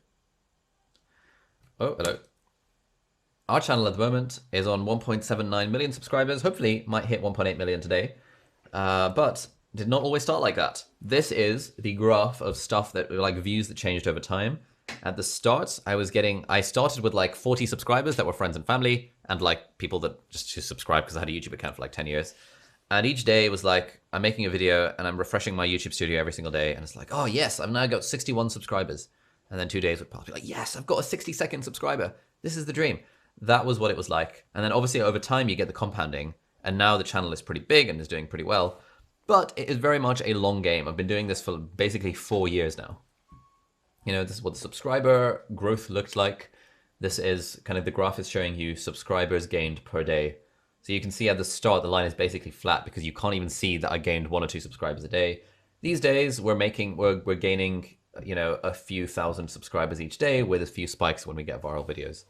Speaker 1: Oh, hello. Our channel at the moment is on 1.79 million subscribers. Hopefully might hit 1.8 million today. But did not always start like that. This is the graph of stuff that, like, views that changed over time. At the start, I started with like 40 subscribers that were friends and family, and like people that just subscribed because I had a YouTube account for like 10 years. And each day was like, I'm making a video and I'm refreshing my YouTube studio every single day. And it's like, oh yes, I've now got 61 subscribers. And then 2 days would pass, be like, yes, I've got a 60-second subscriber. This is the dream. That was what it was like. And then obviously over time you get the compounding. And now the channel is pretty big and is doing pretty well. But it is very much a long game. I've been doing this for basically 4 years now. You know, this is what the subscriber growth looked like. This is kind of, the graph is showing you subscribers gained per day. So you can see at the start, the line is basically flat because you can't even see that I gained 1 or 2 subscribers a day. These days, we're gaining, you know, a few thousand subscribers each day with a few spikes when we get viral videos.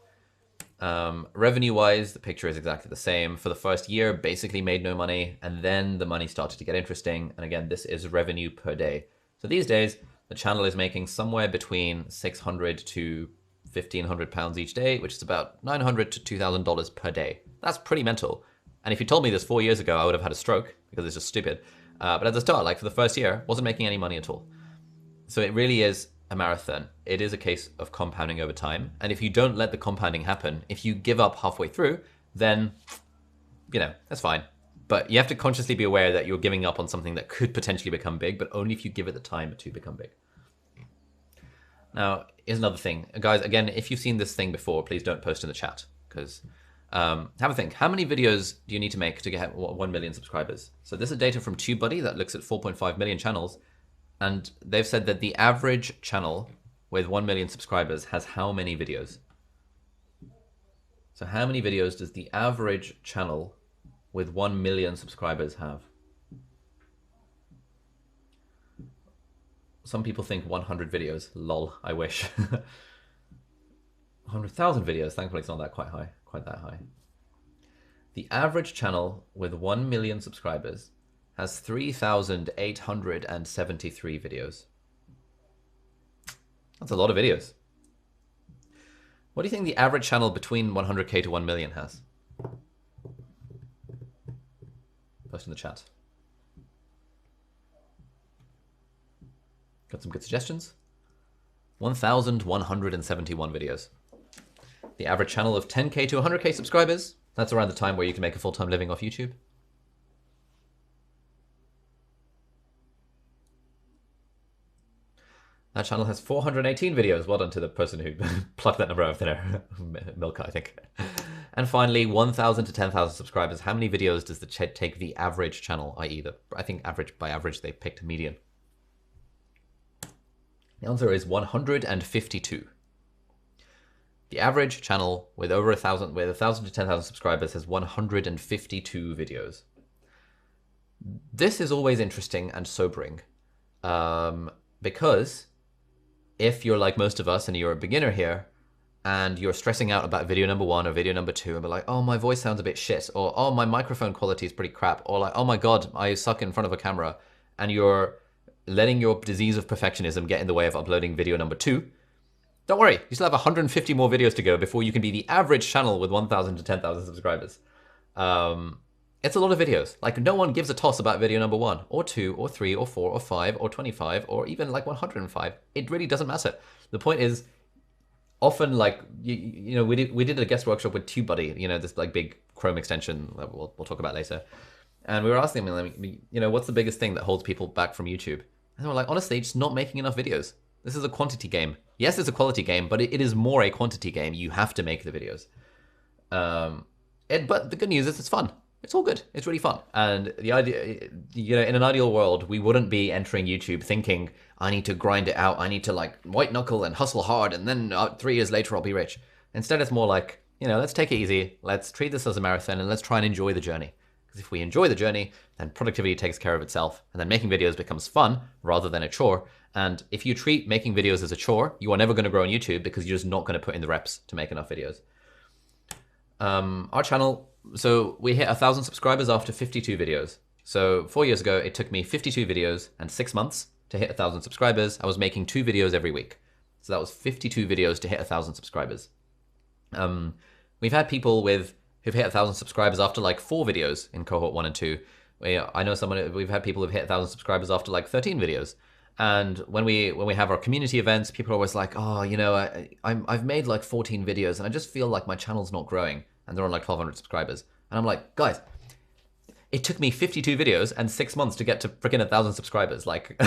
Speaker 1: Revenue-wise, the picture is exactly the same. For the first year, basically made no money, and then the money started to get interesting. And again, this is revenue per day. So these days, the channel is making somewhere between 600 to 1,500 pounds each day, which is about $900 to $2,000 per day. That's pretty mental. And if you told me this 4 years ago, I would have had a stroke because it's just stupid. But at the start, like for the first year, wasn't making any money at all. So it really is a marathon. It is a case of compounding over time. And if you don't let the compounding happen, if you give up halfway through, then, you know, that's fine. But you have to consciously be aware that you're giving up on something that could potentially become big, but only if you give it the time to become big. Now, here's another thing. Guys, again, if you've seen this thing before, please don't post in the chat, because have a think. How many videos do you need to make to get 1 million subscribers? So this is data from TubeBuddy that looks at 4.5 million channels. And they've said that the average channel with 1 million subscribers has how many videos? So how many videos does the average channel with 1 million subscribers have? Some people think 100 videos. Lol, I wish. 100,000 videos. Thankfully, it's not that quite that high. The average channel with 1 million subscribers has 3,873 videos. That's a lot of videos. What do you think the average channel between 100K to 1 million has? Post in the chat. Got some good suggestions? 1,171 videos. The average channel of 10K to 100K subscribers, that's around the time where you can make a full-time living off YouTube. That channel has 418 videos. Well done to the person who plucked that number out of thin air. Milka, I think. And finally, 1,000 to 10,000 subscribers. How many videos does the take the average channel, i.e. I think average by average, they picked a median. The answer is 152. The average channel with over 1,000 to 10,000 subscribers has 152 videos. This is always interesting and sobering, because if you're like most of us and you're a beginner here and you're stressing out about video number 1 or video number 2 and be like, oh, my voice sounds a bit shit, or oh, my microphone quality is pretty crap, or like, oh my God, I suck in front of a camera, and you're letting your disease of perfectionism get in the way of uploading video number 2, don't worry, you still have 150 more videos to go before you can be the average channel with 1,000 to 10,000 subscribers. It's a lot of videos. Like, no one gives a toss about video number 1 or 2 or 3 or 4 or 5 or 25 or even like 105. It really doesn't matter. The point is, often, like, you know, we did a guest workshop with TubeBuddy, you know, this like big Chrome extension that we'll talk about later. And we were asking them, you know, what's the biggest thing that holds people back from YouTube? And they were like, honestly, just not making enough videos. This is a quantity game. Yes, it's a quality game, but it is more a quantity game. You have to make the videos. But the good news is it's fun. It's all good. It's really fun. And the idea, you know, in an ideal world, we wouldn't be entering YouTube thinking, I need to grind it out. I need to like white knuckle and hustle hard. And then 3 years later, I'll be rich. Instead, it's more like, you know, let's take it easy. Let's treat this as a marathon and let's try and enjoy the journey. Because if we enjoy the journey, then productivity takes care of itself. And then making videos becomes fun rather than a chore. And if you treat making videos as a chore, you are never going to grow on YouTube because you're just not going to put in the reps to make enough videos. Our channel, so we hit 1,000 subscribers after 52 videos. So 4 years ago, it took me 52 videos and 6 months to hit 1,000 subscribers. I was making 2 videos every week. So that was 52 videos to hit 1,000 subscribers. We've had people who've hit 1,000 subscribers after like 4 videos in cohort 1 and 2. I know we've had people who've hit 1,000 subscribers after like 13 videos. And when we have our community events, people are always like, oh, you know, I've made like 14 videos and I just feel like my channel's not growing. And they're on like 1,200 subscribers. And I'm like, guys, it took me 52 videos and 6 months to get to freaking 1,000 subscribers. Like,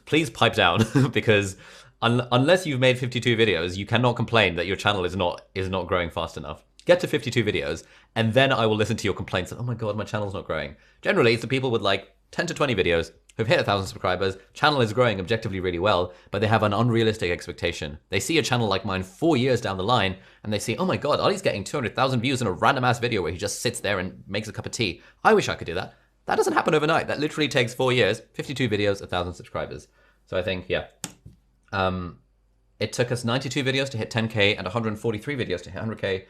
Speaker 1: please pipe down because unless you've made 52 videos, you cannot complain that your channel is not growing fast enough. Get to 52 videos, and then I will listen to your complaints that, oh my God, my channel's not growing. Generally, it's the people with like 10 to 20 videos who've hit 1,000 subscribers, channel is growing objectively really well, but they have an unrealistic expectation. They see a channel like mine 4 years down the line, and they see, oh my God, Ollie's getting 200,000 views in a random ass video where he just sits there and makes a cup of tea. I wish I could do that. That doesn't happen overnight. That literally takes 4 years, 52 videos, 1,000 subscribers. So I think, yeah. It took us 92 videos to hit 10K and 143 videos to hit 100K.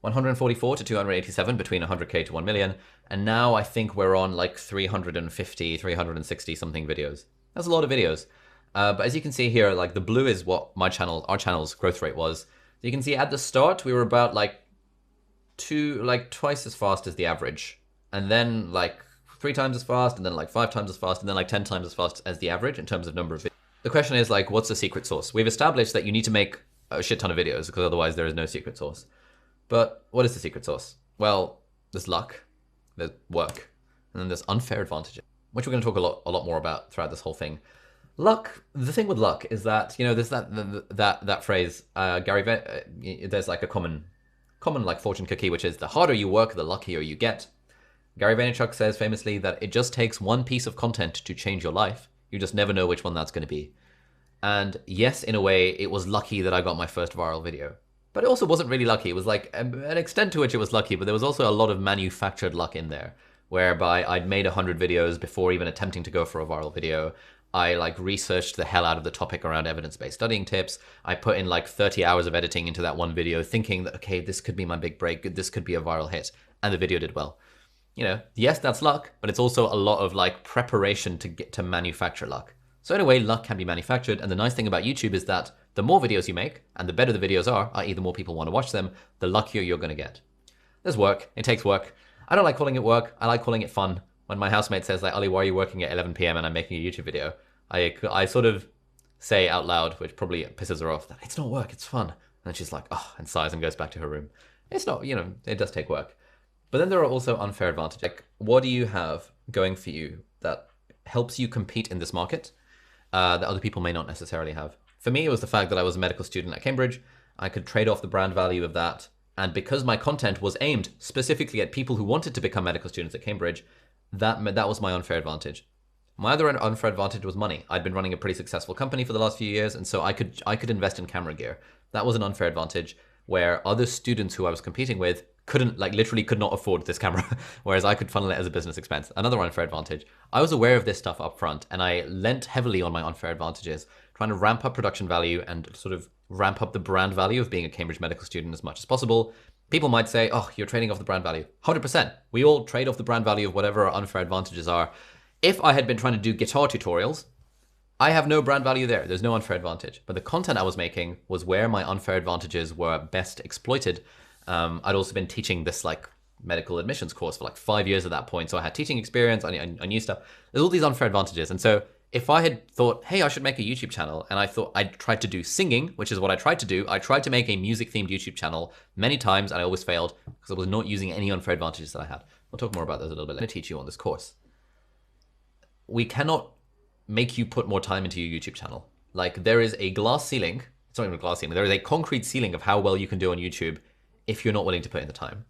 Speaker 1: 144 to 287 between 100K to 1 million. And now I think we're on like 350, 360 something videos. That's a lot of videos. But as you can see here, like the blue is what our channel's growth rate was. So you can see at the start, we were about like twice as fast as the average. And then like 3 times as fast, and then like 5 times as fast, and then like 10 times as fast as the average in terms of number of videos. The question is like, what's the secret sauce? We've established that you need to make a shit ton of videos because otherwise there is no secret sauce. But what is the secret sauce? Well, there's luck, there's work, and then there's unfair advantages, which we're going to talk a lot more about throughout this whole thing. Luck, the thing with luck is that, you know, there's that phrase, there's like a common like fortune cookie, which is the harder you work, the luckier you get. Gary Vaynerchuk says famously that it just takes one piece of content to change your life. You just never know which one that's going to be. And yes, in a way, it was lucky that I got my first viral video. But it also wasn't really lucky. It was like an extent to which it was lucky, but there was also a lot of manufactured luck in there, whereby I'd made 100 videos before even attempting to go for a viral video. I like researched the hell out of the topic around evidence-based studying tips. I put in like 30 hours of editing into that one video, thinking that, okay, this could be my big break. This could be a viral hit. And the video did well. You know, yes, that's luck, but it's also a lot of like preparation to get to manufacture luck. So in a way, luck can be manufactured. And the nice thing about YouTube is that the more videos you make, and the better the videos are, i.e. the more people want to watch them, the luckier you're going to get. There's work. It takes work. I don't like calling it work. I like calling it fun. When my housemate says, like, Ollie, why are you working at 11 p.m. and I'm making a YouTube video? I sort of say out loud, which probably pisses her off, that it's not work, it's fun. And she's like, oh, and sighs and goes back to her room. It's not, you know, it does take work. But then there are also unfair advantages. Like, what do you have going for you that helps you compete in this market? that other people may not necessarily have. For me, it was the fact that I was a medical student at Cambridge. I could trade off the brand value of that. And because my content was aimed specifically at people who wanted to become medical students at Cambridge, that was my unfair advantage. My other unfair advantage was money. I'd been running a pretty successful company for the last few years, and so I could invest in camera gear. That was an unfair advantage, where other students who I was competing with couldn't, like, literally could not afford this camera, whereas I could funnel it as a business expense. Another unfair advantage. I was aware of this stuff up front, and I lent heavily on my unfair advantages, trying to ramp up production value and sort of ramp up the brand value of being a Cambridge medical student as much as possible. People might say, oh, you're trading off the brand value. 100%. We all trade off the brand value of whatever our unfair advantages are. If I had been trying to do guitar tutorials, I have no brand value there. There's no unfair advantage. But the content I was making was where my unfair advantages were best exploited. I'd also been teaching this like medical admissions course for like 5 years at that point. So I had teaching experience, I knew stuff. There's all these unfair advantages. And so if I had thought, hey, I should make a YouTube channel, and I thought I'd tried to do singing, which is what I tried to do. I tried to make a music-themed YouTube channel many times, and I always failed because I was not using any unfair advantages that I had. I'll talk more about those a little bit later. I'm going to teach you on this course. We cannot make you put more time into your YouTube channel. Like, there is a glass ceiling. It's not even a glass ceiling. There is a concrete ceiling of how well you can do on YouTube if you're not willing to put in the time.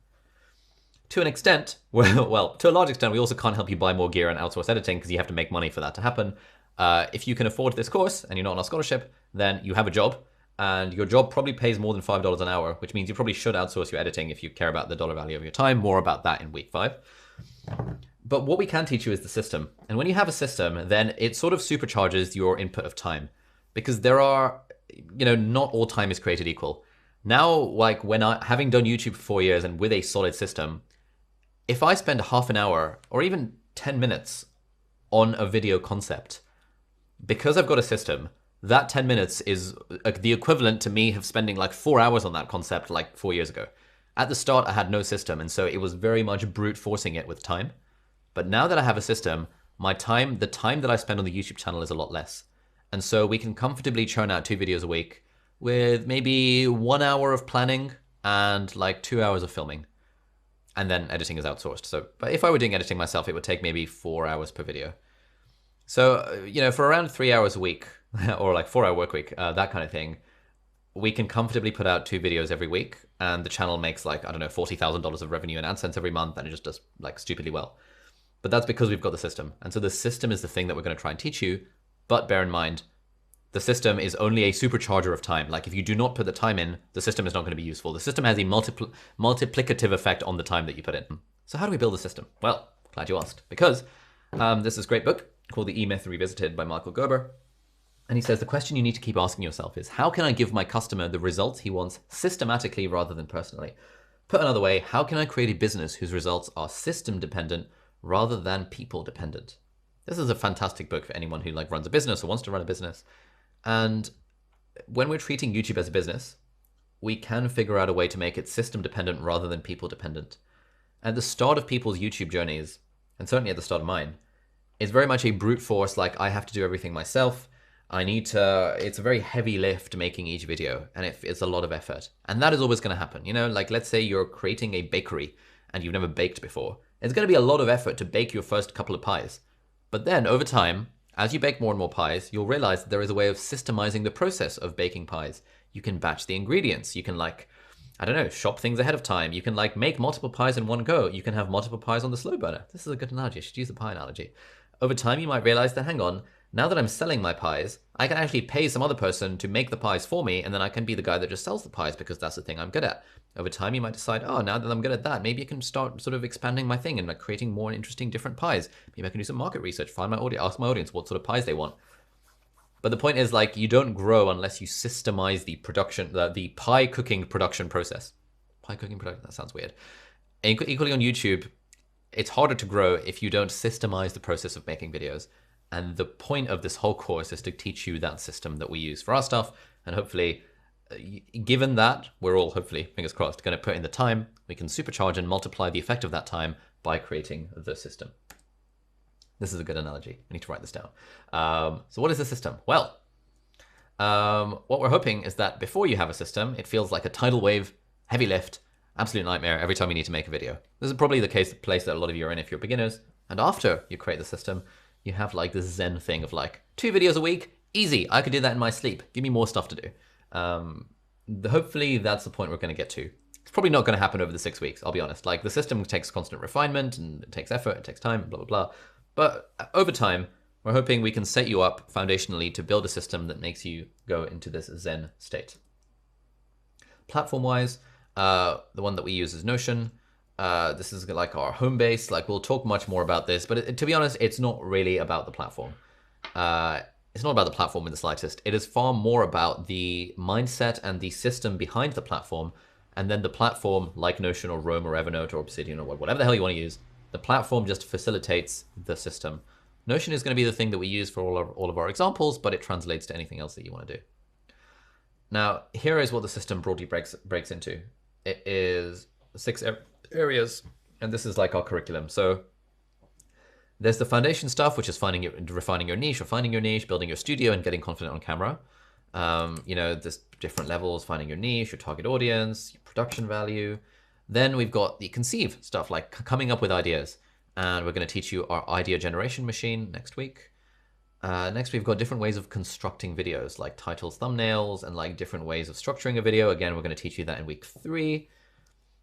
Speaker 1: To an extent, well, to a large extent, we also can't help you buy more gear and outsource editing because you have to make money for that to happen. If you can afford this course and you're not on a scholarship, then you have a job, and your job probably pays more than $5 an hour, which means you probably should outsource your editing if you care about the dollar value of your time. More about that in week 5. But what we can teach you is the system. And when you have a system, then it sort of supercharges your input of time, because there are, not all time is created equal. Now, like having done YouTube for 4 years and with a solid system, if I spend half an hour or even 10 minutes on a video concept, because I've got a system, that 10 minutes is the equivalent to me of spending like 4 hours on that concept like 4 years ago. At the start, I had no system, and so it was very much brute forcing it with time. But now that I have a system, the time that I spend on the YouTube channel is a lot less. And so we can comfortably churn out 2 videos a week with maybe 1 hour of planning and like 2 hours of filming. And then editing is outsourced. So, but if I were doing editing myself, it would take maybe 4 hours per video. So, for around 3 hours a week, or like 4 hour work week, that kind of thing, we can comfortably put out 2 videos every week, and the channel makes like, I don't know, $40,000 of revenue in AdSense every month, and it just does like stupidly well. But that's because we've got the system. And so the system is the thing that we're going to try and teach you. But bear in mind, the system is only a supercharger of time. Like, if you do not put the time in, the system is not going to be useful. The system has a multiplicative effect on the time that you put in. So how do we build a system? Well, glad you asked, because this is a great book called The E-Myth Revisited by Michael Gerber. And he says, the question you need to keep asking yourself is, how can I give my customer the results he wants systematically rather than personally? Put another way, how can I create a business whose results are system dependent rather than people dependent? This is a fantastic book for anyone who like runs a business or wants to run a business. And when we're treating YouTube as a business, we can figure out a way to make it system dependent rather than people dependent. At the start of people's YouTube journeys, and certainly at the start of mine, it's very much a brute force, like I have to do everything myself. It's a very heavy lift making each video, and it's a lot of effort. And that is always going to happen. Like let's say you're creating a bakery and you've never baked before. It's going to be a lot of effort to bake your first couple of pies. But then over time, as you bake more and more pies, you'll realize that there is a way of systemizing the process of baking pies. You can batch the ingredients. You can shop things ahead of time. You can make multiple pies in one go. You can have multiple pies on the slow burner. This is a good analogy. I should use the pie analogy. Over time, you might realize that, hang on, now that I'm selling my pies, I can actually pay some other person to make the pies for me, and then I can be the guy that just sells the pies because that's the thing I'm good at. Over time, you might decide, oh, now that I'm good at that, maybe I can start sort of expanding my thing and creating more interesting different pies. Maybe I can do some market research, find my audience, ask my audience what sort of pies they want. But the point is, you don't grow unless you systemize the production, the pie cooking production process. Pie cooking production, that sounds weird. Equally on YouTube, it's harder to grow if you don't systemize the process of making videos. And the point of this whole course is to teach you that system that we use for our stuff. And hopefully, given that, we're all, hopefully, fingers crossed, going to put in the time, we can supercharge and multiply the effect of that time by creating the system. This is a good analogy. I need to write this down. So what is the system? Well, what we're hoping is that before you have a system, it feels like a tidal wave, heavy lift, absolute nightmare every time you need to make a video. This is probably the place that a lot of you are in if you're beginners. And after you create the system, you have this Zen thing of 2 videos a week. Easy. I could do that in my sleep. Give me more stuff to do. Hopefully that's the point we're going to get to. It's probably not going to happen over the 6 weeks, I'll be honest. Like, the system takes constant refinement, and it takes effort, it takes time, blah, blah, blah. But over time, we're hoping we can set you up foundationally to build a system that makes you go into this Zen state. Platform-wise, the one that we use is Notion. This is like our home base. Like, we'll talk much more about this, but to be honest, it's not really about the platform. It's not about the platform in the slightest. It is far more about the mindset and the system behind the platform, and then the platform, like Notion or Roam or Evernote or Obsidian or whatever the hell you want to use, the platform just facilitates the system. Notion is going to be the thing that we use for all of our examples, but it translates to anything else that you want to do. Now, here is what the system broadly breaks into. It is 6 areas, and this is like our curriculum. So there's the foundation stuff, which is refining your niche, building your studio, and getting confident on camera. There's different levels: finding your niche, your target audience, your production value. Then we've got the conceive stuff, like coming up with ideas. And we're going to teach you our idea generation machine next week. Next, we've got different ways of constructing videos, like titles, thumbnails, and like different ways of structuring a video. Again, we're going to teach you that in week 3.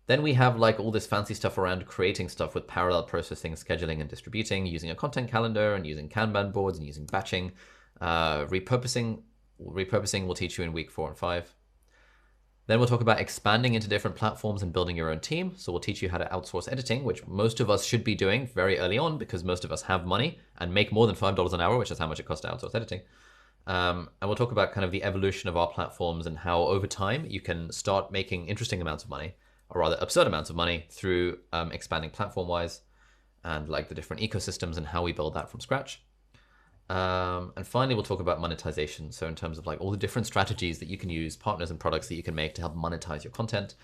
Speaker 1: Then we have like all this fancy stuff around creating stuff with parallel processing, scheduling, and distributing, using a content calendar, and using Kanban boards, and using batching. Repurposing we'll teach you in week 4 and 5. Then we'll talk about expanding into different platforms and building your own team. So we'll teach you how to outsource editing, which most of us should be doing very early on, because most of us have money and make more than $5 an hour, which is how much it costs to outsource editing. And we'll talk about kind of the evolution of our platforms and how over time you can start making interesting amounts of money, or rather absurd amounts of money, through expanding platform-wise, and like the different ecosystems and how we build that from scratch. And finally, we'll talk about monetization. So in terms of like all the different strategies that you can use, partners and products that you can make to help monetize your content,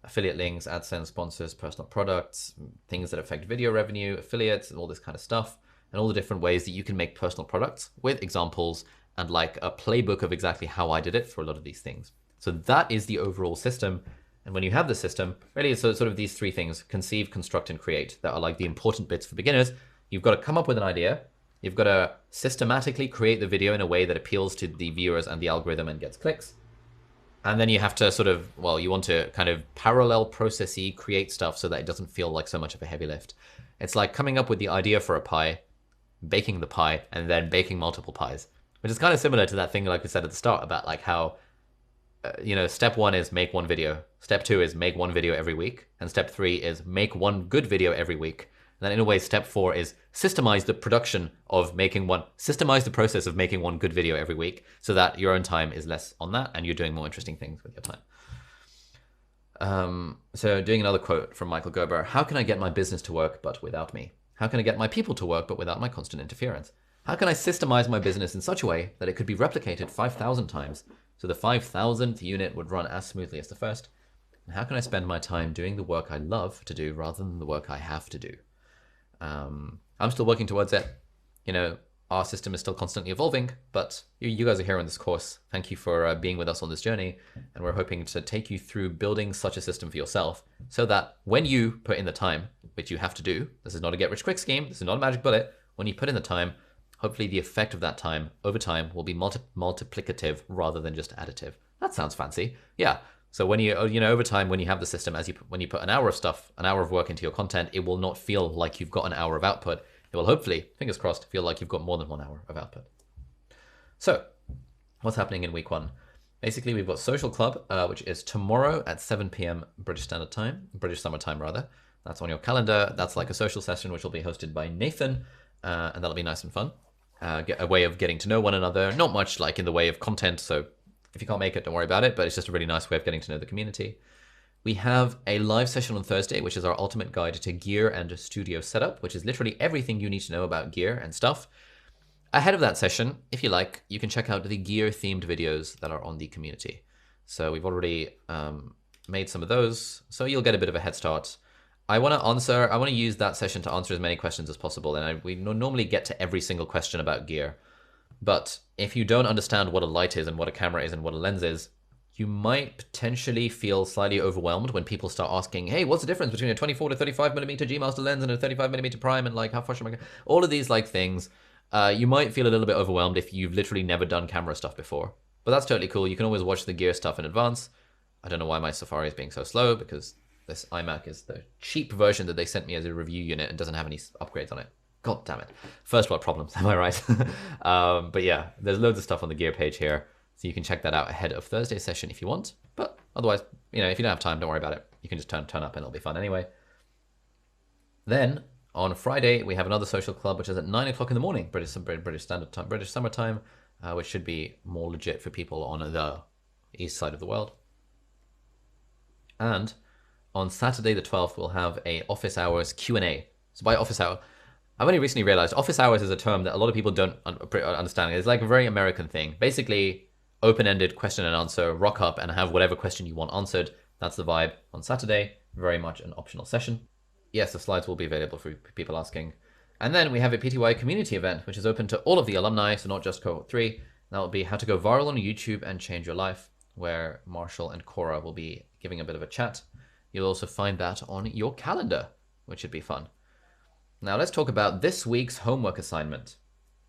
Speaker 1: affiliate links, AdSense, sponsors, personal products, things that affect video revenue, affiliates, and all this kind of stuff, and all the different ways that you can make personal products with examples and like a playbook of exactly how I did it for a lot of these things. So that is the overall system. And when you have the system, really it's sort of these 3 things: conceive, construct, and create, that are like the important bits for beginners. You've got to come up with an idea. You've got to systematically create the video in a way that appeals to the viewers and the algorithm and gets clicks. And then you have to sort of, well, you want to kind of parallel processy create stuff so that it doesn't feel like so much of a heavy lift. It's like coming up with the idea for a pie, baking the pie, and then baking multiple pies, which is kind of similar to that thing like we said at the start about like how, step 1 is make 1 video. Step 2 is make 1 video every week. And step 3 is make 1 good video every week. And then in a way, step 4 is systemize the process of making 1 good video every week, so that your own time is less on that and you're doing more interesting things with your time. So doing another quote from Michael Gerber: how can I get my business to work but without me? How can I get my people to work but without my constant interference? How can I systemize my business in such a way that it could be replicated 5,000 times, so the 5,000th unit would run as smoothly as the first? And how can I spend my time doing the work I love to do rather than the work I have to do? I'm still working towards it. Our system is still constantly evolving, but you guys are here on this course. Thank you for being with us on this journey. And we're hoping to take you through building such a system for yourself, so that when you put in the time, which you have to do, this is not a get rich quick scheme, this is not a magic bullet. When you put in the time, hopefully the effect of that time over time will be multiplicative rather than just additive. That sounds fancy. Yeah. So when over time, when you have the system, when you put an hour of work into your content, it will not feel like you've got an hour of output. It will hopefully, fingers crossed, feel like you've got more than 1 hour of output. So what's happening in week 1? Basically, we've got Social Club, which is tomorrow at 7 p.m. British Summer Time rather. That's on your calendar. That's like a social session, which will be hosted by Nathan, and that'll be nice and fun. Get a way of getting to know one another. Not much like in the way of content, so if you can't make it, don't worry about it, but it's just a really nice way of getting to know the community. We have a live session on Thursday, which is our ultimate guide to gear and studio setup, which is literally everything you need to know about gear and stuff. Ahead of that session, if you like, you can check out the gear-themed videos that are on the community. So we've already made some of those, so you'll get a bit of a head start. I want to use that session to answer as many questions as possible, and we normally get to every single question about gear. But if you don't understand what a light is and what a camera is and what a lens is, you might potentially feel slightly overwhelmed when people start asking, hey, what's the difference between a 24 to 35mm G Master lens and a 35mm prime, and like how far should I go? All of these like things. You might feel a little bit overwhelmed if you've literally never done camera stuff before, but that's totally cool. You can always watch the gear stuff in advance. I don't know why my Safari is being so slow, because this iMac is the cheap version that they sent me as a review unit and doesn't have any upgrades on it. God damn it. First world problems, am I right? But yeah, there's loads of stuff on the gear page here, so you can check that out ahead of Thursday's session if you want. But otherwise, you know, if you don't have time, don't worry about it. You can just turn up and it'll be fun anyway. Then on Friday, we have another social club, which is at 9 o'clock in the morning, British Standard Time, British Summer Time, which should be more legit for people on the east side of the world. And on Saturday the 12th, we'll have a office hours Q&A. So by office hour, I've only recently realized office hours is a term that a lot of people don't understand. It's like a very American thing. Basically, open-ended question and answer, rock up and have whatever question you want answered. That's the vibe on Saturday. Very much an optional session. Yes, the slides will be available for people asking. And then we have a PTYA community event, which is open to all of the alumni, so not just cohort 3. That will be how to go viral on YouTube and change your life, where Marshall and Cora will be giving a bit of a chat. You'll also find that on your calendar, which should be fun. Now let's talk about this week's homework assignment.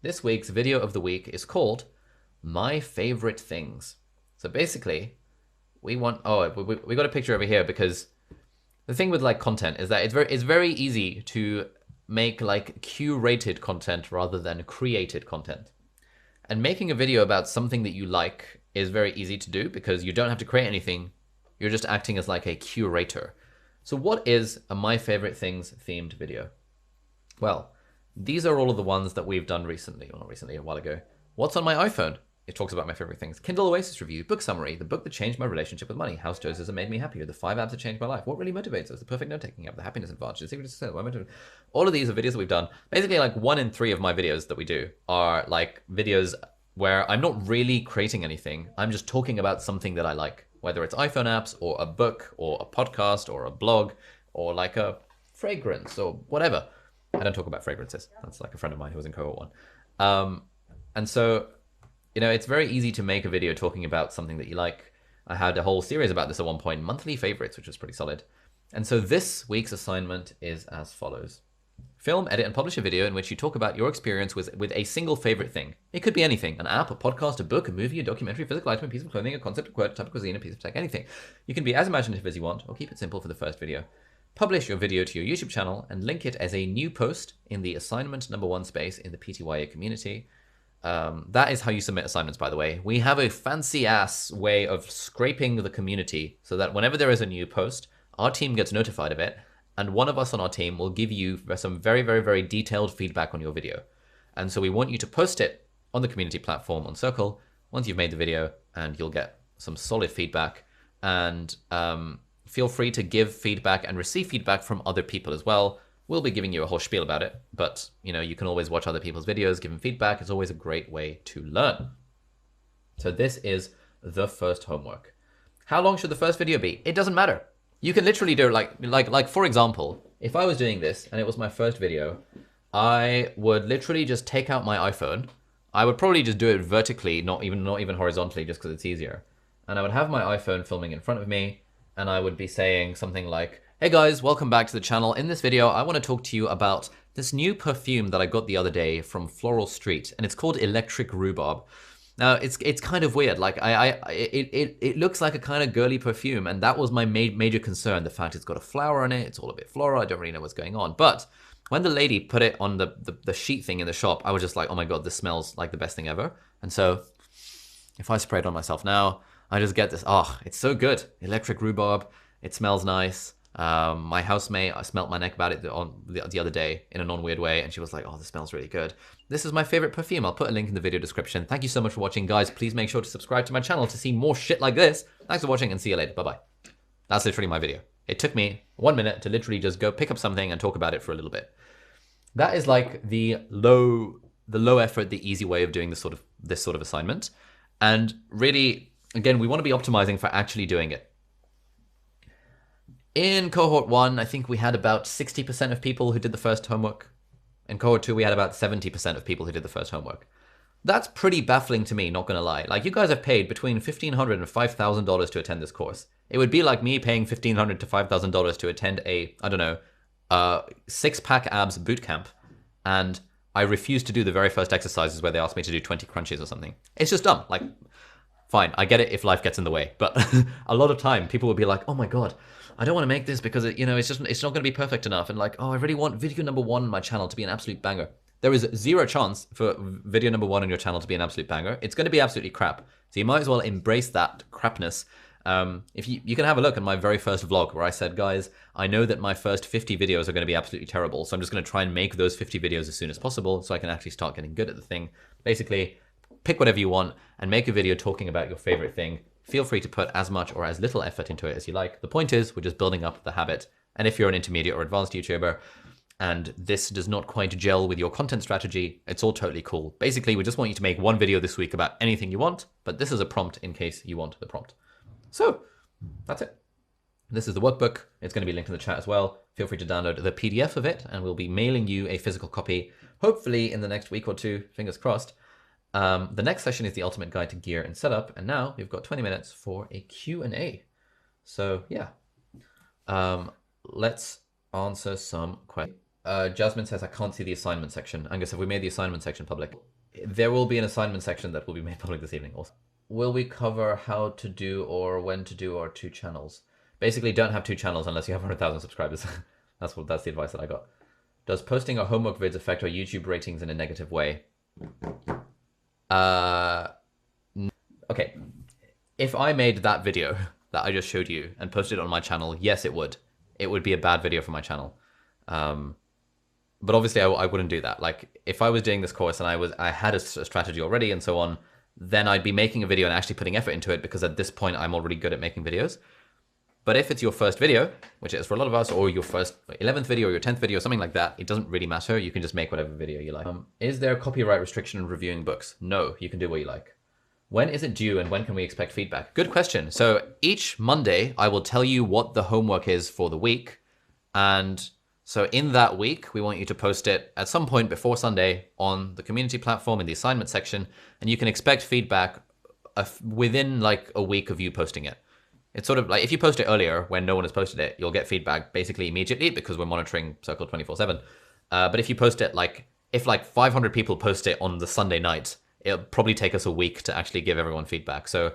Speaker 1: This week's video of the week is called My Favorite Things. So basically, we got a picture over here because the thing with like content is that it's very easy to make like curated content rather than created content. And making a video about something that you like is very easy to do because you don't have to create anything. You're just acting as like a curator. So what is a My Favorite Things themed video? Well, these are all of the ones that we've done recently, well, not recently, a while ago. What's on my iPhone? It talks about my favorite things. Kindle Oasis review, book summary, the book that changed my relationship with money, house choices that made me happier, the 5 apps that changed my life, what really motivates us, the perfect note-taking app, the happiness advantage, the secret to success, all of these are videos that we've done. Basically, like 1 in 3 of my videos that we do are like videos where I'm not really creating anything. I'm just talking about something that I like, whether it's iPhone apps or a book or a podcast or a blog or like a fragrance or whatever. I don't talk about fragrances. That's like a friend of mine who was in cohort 1. And so, you know, it's very easy to make a video talking about something that you like. I had a whole series about this at one point, monthly favorites, which was pretty solid. And so this week's assignment is as follows. Film, edit, and publish a video in which you talk about your experience with a single favorite thing. It could be anything, an app, a podcast, a book, a movie, a documentary, a physical item, a piece of clothing, a concept, a quote, a type of cuisine, a piece of tech, anything. You can be as imaginative as you want, or keep it simple for the first video. Publish your video to your YouTube channel and link it as a new post in the assignment number 1 space in the PTYA community. That is how you submit assignments, by the way. We have a fancy ass way of scraping the community so that whenever there is a new post, our team gets notified of it, and one of us on our team will give you some very, very, very detailed feedback on your video. And so we want you to post it on the community platform on Circle once you've made the video, and you'll get some solid feedback. And feel free to give feedback and receive feedback from other people as well. We'll be giving you a whole spiel about it, but you know, you can always watch other people's videos, give them feedback. It's always a great way to learn. So this is the first homework. How long should the first video be? It doesn't matter. You can literally do like for example, if I was doing this and it was my first video, I would literally just take out my iPhone. I would probably just do it vertically, not even horizontally, just because it's easier. And I would have my iPhone filming in front of me, and I would be saying something like, hey guys, welcome back to the channel. In this video, I want to talk to you about this new perfume that I got the other day from Floral Street, and it's called Electric Rhubarb. Now, it's kind of weird. Like, it looks like a kind of girly perfume, and that was my major concern. The fact it's got a flower on it, it's all a bit floral. I don't really know what's going on. But when the lady put it on the sheet thing in the shop, I was just like, oh my God, this smells like the best thing ever. And so if I spray it on myself now, I just get this, oh, it's so good. Electric Rhubarb, it smells nice. My housemate, I smelt my neck about it the other day in a non-weird way, and she was like, oh, this smells really good. This is my favorite perfume. I'll put a link in the video description. Thank you so much for watching, guys. Please make sure to subscribe to my channel to see more shit like this. Thanks for watching, and see you later. Bye-bye. That's literally my video. It took me 1 minute to literally just go pick up something and talk about it for a little bit. That is like the low effort, the easy way of doing this sort of assignment. And really, again, we want to be optimizing for actually doing it. In cohort 1, I think we had about 60% of people who did the first homework. In cohort 2, we had about 70% of people who did the first homework. That's pretty baffling to me, not gonna lie. Like, you guys have paid between $1,500 and $5,000 to attend this course. It would be like me paying $1,500 to $5,000 to attend a, I don't know, 6-pack abs bootcamp, and I refuse to do the very first exercises where they ask me to do 20 crunches or something. It's just dumb. Like, fine, I get it if life gets in the way, but a lot of time people will be like, oh my God, I don't want to make this because it's not going to be perfect enough. And like, oh, I really want video number 1 on my channel to be an absolute banger. There is zero chance for video number 1 on your channel to be an absolute banger. It's going to be absolutely crap. So you might as well embrace that crapness. If you can have a look at my very first vlog where I said, guys, I know that my first 50 videos are going to be absolutely terrible. So I'm just going to try and make those 50 videos as soon as possible so I can actually start getting good at the thing. Basically, pick whatever you want and make a video talking about your favorite thing. Feel free to put as much or as little effort into it as you like. The point is, we're just building up the habit. And if you're an intermediate or advanced YouTuber and this does not quite gel with your content strategy, it's all totally cool. Basically, we just want you to make 1 video this week about anything you want, but this is a prompt in case you want the prompt. So that's it. This is the workbook. It's going to be linked in the chat as well. Feel free to download the PDF of it and we'll be mailing you a physical copy, hopefully in the next week or 2, fingers crossed. The next session is the ultimate guide to gear and setup. And now we've got 20 minutes for a Q&A. So yeah, let's answer some questions. Jasmine says, I can't see the assignment section. Angus, have we made the assignment section public? There will be an assignment section that will be made public this evening also. Will we cover how to do or when to do our 2 channels? Basically, don't have 2 channels unless you have 100,000 subscribers. That's the advice that I got. Does posting our homework vids affect our YouTube ratings in a negative way? Okay. If I made that video that I just showed you and posted it on my channel, yes, it would. It would be a bad video for my channel. But obviously I wouldn't do that. Like if I was doing this course and I had a strategy already and so on, then I'd be making a video and actually putting effort into it because at this point I'm already good at making videos. But if it's your first video, which it is for a lot of us, or your first 11th video or your 10th video, something like that, it doesn't really matter. You can just make whatever video you like. Is there a copyright restriction in reviewing books? No, you can do what you like. When is it due and when can we expect feedback? Good question. So each Monday, I will tell you what the homework is for the week. And so in that week, we want you to post it at some point before Sunday on the community platform in the assignment section. And you can expect feedback within like a week of you posting it. It's sort of like if you post it earlier when no one has posted it, you'll get feedback basically immediately because we're monitoring Circle 24/7. But if you post it if 500 people post it on the Sunday night, it'll probably take us a week to actually give everyone feedback. So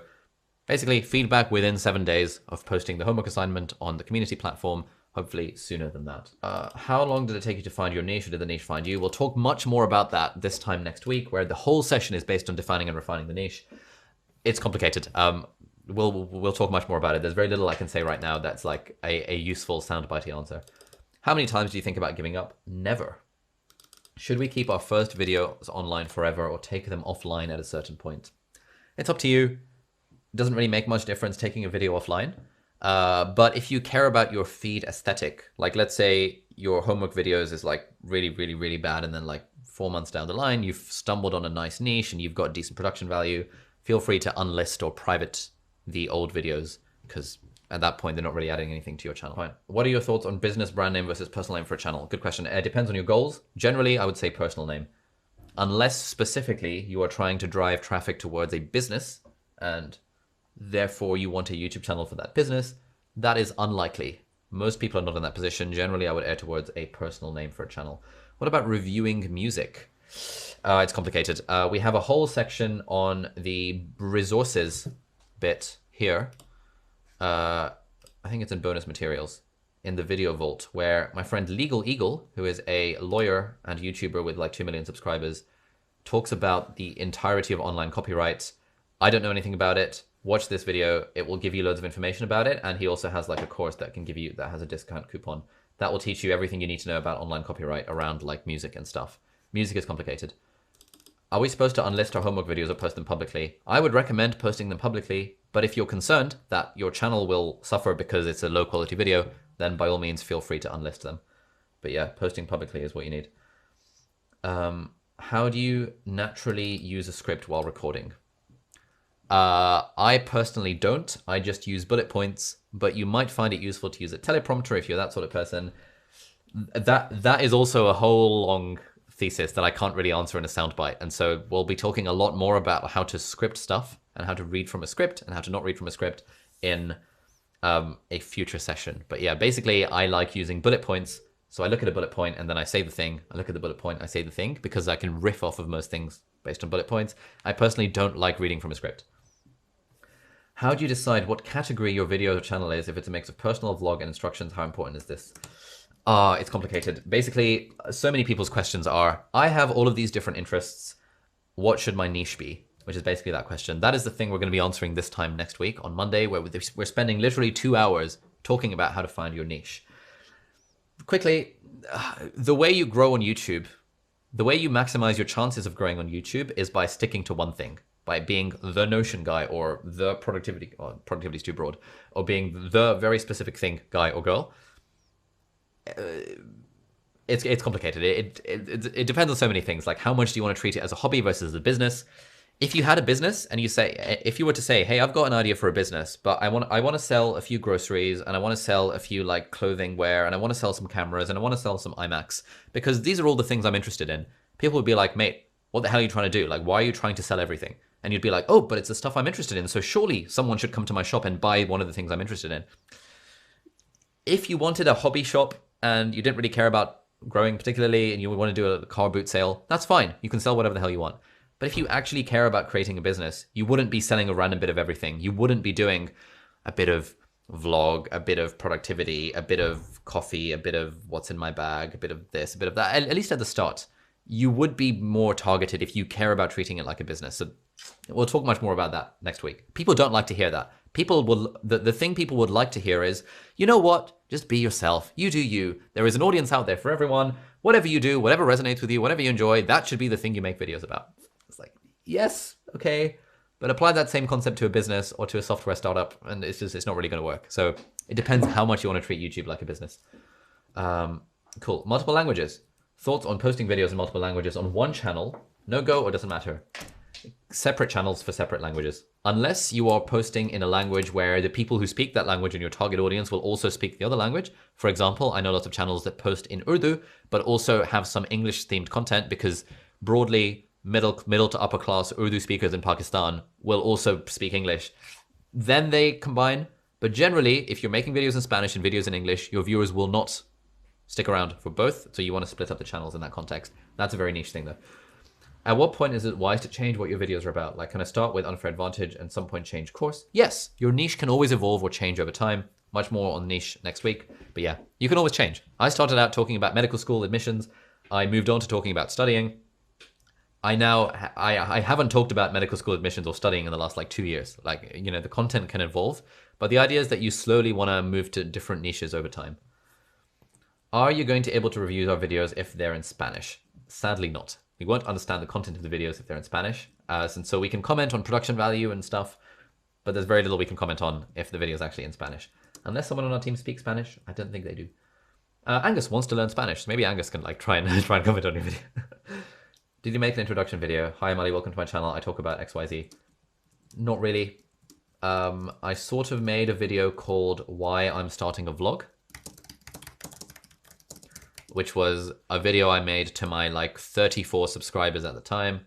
Speaker 1: basically feedback within 7 days of posting the homework assignment on the community platform, hopefully sooner than that. How long did it take you to find your niche or did the niche find you? We'll talk much more about that this time next week where the whole session is based on defining and refining the niche. It's complicated. We'll talk much more about it. There's very little I can say right now that's like a useful soundbite answer. How many times do you think about giving up? Never. Should we keep our first videos online forever or take them offline at a certain point? It's up to you. It doesn't really make much difference taking a video offline. But if you care about your feed aesthetic, like let's say your homework videos is like really, really, really bad and then like 4 months down the line, you've stumbled on a nice niche and you've got decent production value, feel free to unlist or private the old videos because at that point they're not really adding anything to your channel. Fine. What are your thoughts on business brand name versus personal name for a channel? Good question. It depends on your goals. Generally, I would say personal name. Unless specifically you are trying to drive traffic towards a business and therefore you want a YouTube channel for that business, that is unlikely. Most people are not in that position. Generally, I would err towards a personal name for a channel. What about reviewing music? It's complicated. We have a whole section on the resources bit here. I think it's in bonus materials in the video vault where my friend Legal Eagle, who is a lawyer and YouTuber with like 2 million subscribers, talks about the entirety of online copyright. I don't know anything about it. Watch this video. It will give you loads of information about it. And he also has like a course that can give you, that has a discount coupon that will teach you everything you need to know about online copyright around like music and stuff. Music is complicated. Are we supposed to unlist our homework videos or post them publicly? I would recommend posting them publicly, but if you're concerned that your channel will suffer because it's a low quality video, then by all means feel free to unlist them. But yeah, posting publicly is what you need. How do you naturally use a script while recording? I personally don't. I just use bullet points, but you might find it useful to use a teleprompter if you're that sort of person. That is also a whole long thesis that I can't really answer in a soundbite. And so we'll be talking a lot more about how to script stuff and how to read from a script and how to not read from a script in a future session. But yeah, basically I like using bullet points So I look at a bullet point and then I say the thing. I look at the bullet point, I say the thing, because I can riff off of most things based on bullet points. I personally don't like reading from a script. How do you decide what category your video channel is? If it's a mix of personal, vlog, and instructions, how important is this? It's complicated. Basically, so many people's questions are, I have all of these different interests. What should my niche be? Which is basically that question. That is the thing we're going to be answering this time next week on Monday, where we're spending literally 2 hours talking about how to find your niche. Quickly, the way you grow on YouTube, the way you maximize your chances of growing on YouTube is by sticking to one thing, by being the Notion guy or the productivity is too broad, or being the very specific thing guy or girl. It's complicated. It depends on so many things. Like, how much do you want to treat it as a hobby versus a business? If you had a business and if you were to say, hey, I've got an idea for a business, but I want to sell a few groceries and I want to sell a few like clothing wear and I want to sell some cameras and I want to sell some iMacs because these are all the things I'm interested in. People would be like, mate, what the hell are you trying to do? Like, why are you trying to sell everything? And you'd be like, oh, but it's the stuff I'm interested in. So surely someone should come to my shop and buy one of the things I'm interested in. If you wanted a hobby shop and you didn't really care about growing particularly and you want to do a car boot sale, that's fine. You can sell whatever the hell you want. But if you actually care about creating a business, you wouldn't be selling a random bit of everything. You wouldn't be doing a bit of vlog, a bit of productivity, a bit of coffee, a bit of what's in my bag, a bit of this, a bit of that. At least at the start, you would be more targeted if you care about treating it like a business. So we'll talk much more about that next week. People don't like to hear that. The thing people would like to hear is, you know what? Just be yourself. You do you. There is an audience out there for everyone. Whatever you do, whatever resonates with you, whatever you enjoy, that should be the thing you make videos about. It's like, yes, okay, but apply that same concept to a business or to a software startup, and it's not really going to work. So it depends how much you want to treat YouTube like a business. Cool. Multiple languages. Thoughts on posting videos in multiple languages on one channel? No go or doesn't matter? Separate channels for separate languages. Unless you are posting in a language where the people who speak that language in your target audience will also speak the other language. For example, I know lots of channels that post in Urdu, but also have some English themed content because broadly middle to upper class Urdu speakers in Pakistan will also speak English. Then they combine. But generally, if you're making videos in Spanish and videos in English, your viewers will not stick around for both. So you want to split up the channels in that context. That's a very niche thing though. At what point is it wise to change what your videos are about? Like, can I start with unfair advantage and some point change course? Yes, your niche can always evolve or change over time. Much more on niche next week. But yeah, you can always change. I started out talking about medical school admissions. I moved on to talking about studying. I haven't talked about medical school admissions or studying in the last like 2 years. Like, you know, the content can evolve, but the idea is that you slowly want to move to different niches over time. Are you going to be able to review our videos if they're in Spanish? Sadly not. We won't understand the content of the videos if they're in Spanish. And so we can comment on production value and stuff, but there's very little we can comment on if the video is actually in Spanish. Unless someone on our team speaks Spanish, I don't think they do. Angus wants to learn Spanish, so maybe Angus can like try and comment on your video. Did you make an introduction video? Hi, Mali, welcome to my channel. I talk about XYZ. Not really. I sort of made a video called Why I'm Starting a Vlog, which was a video I made to my like 34 subscribers at the time.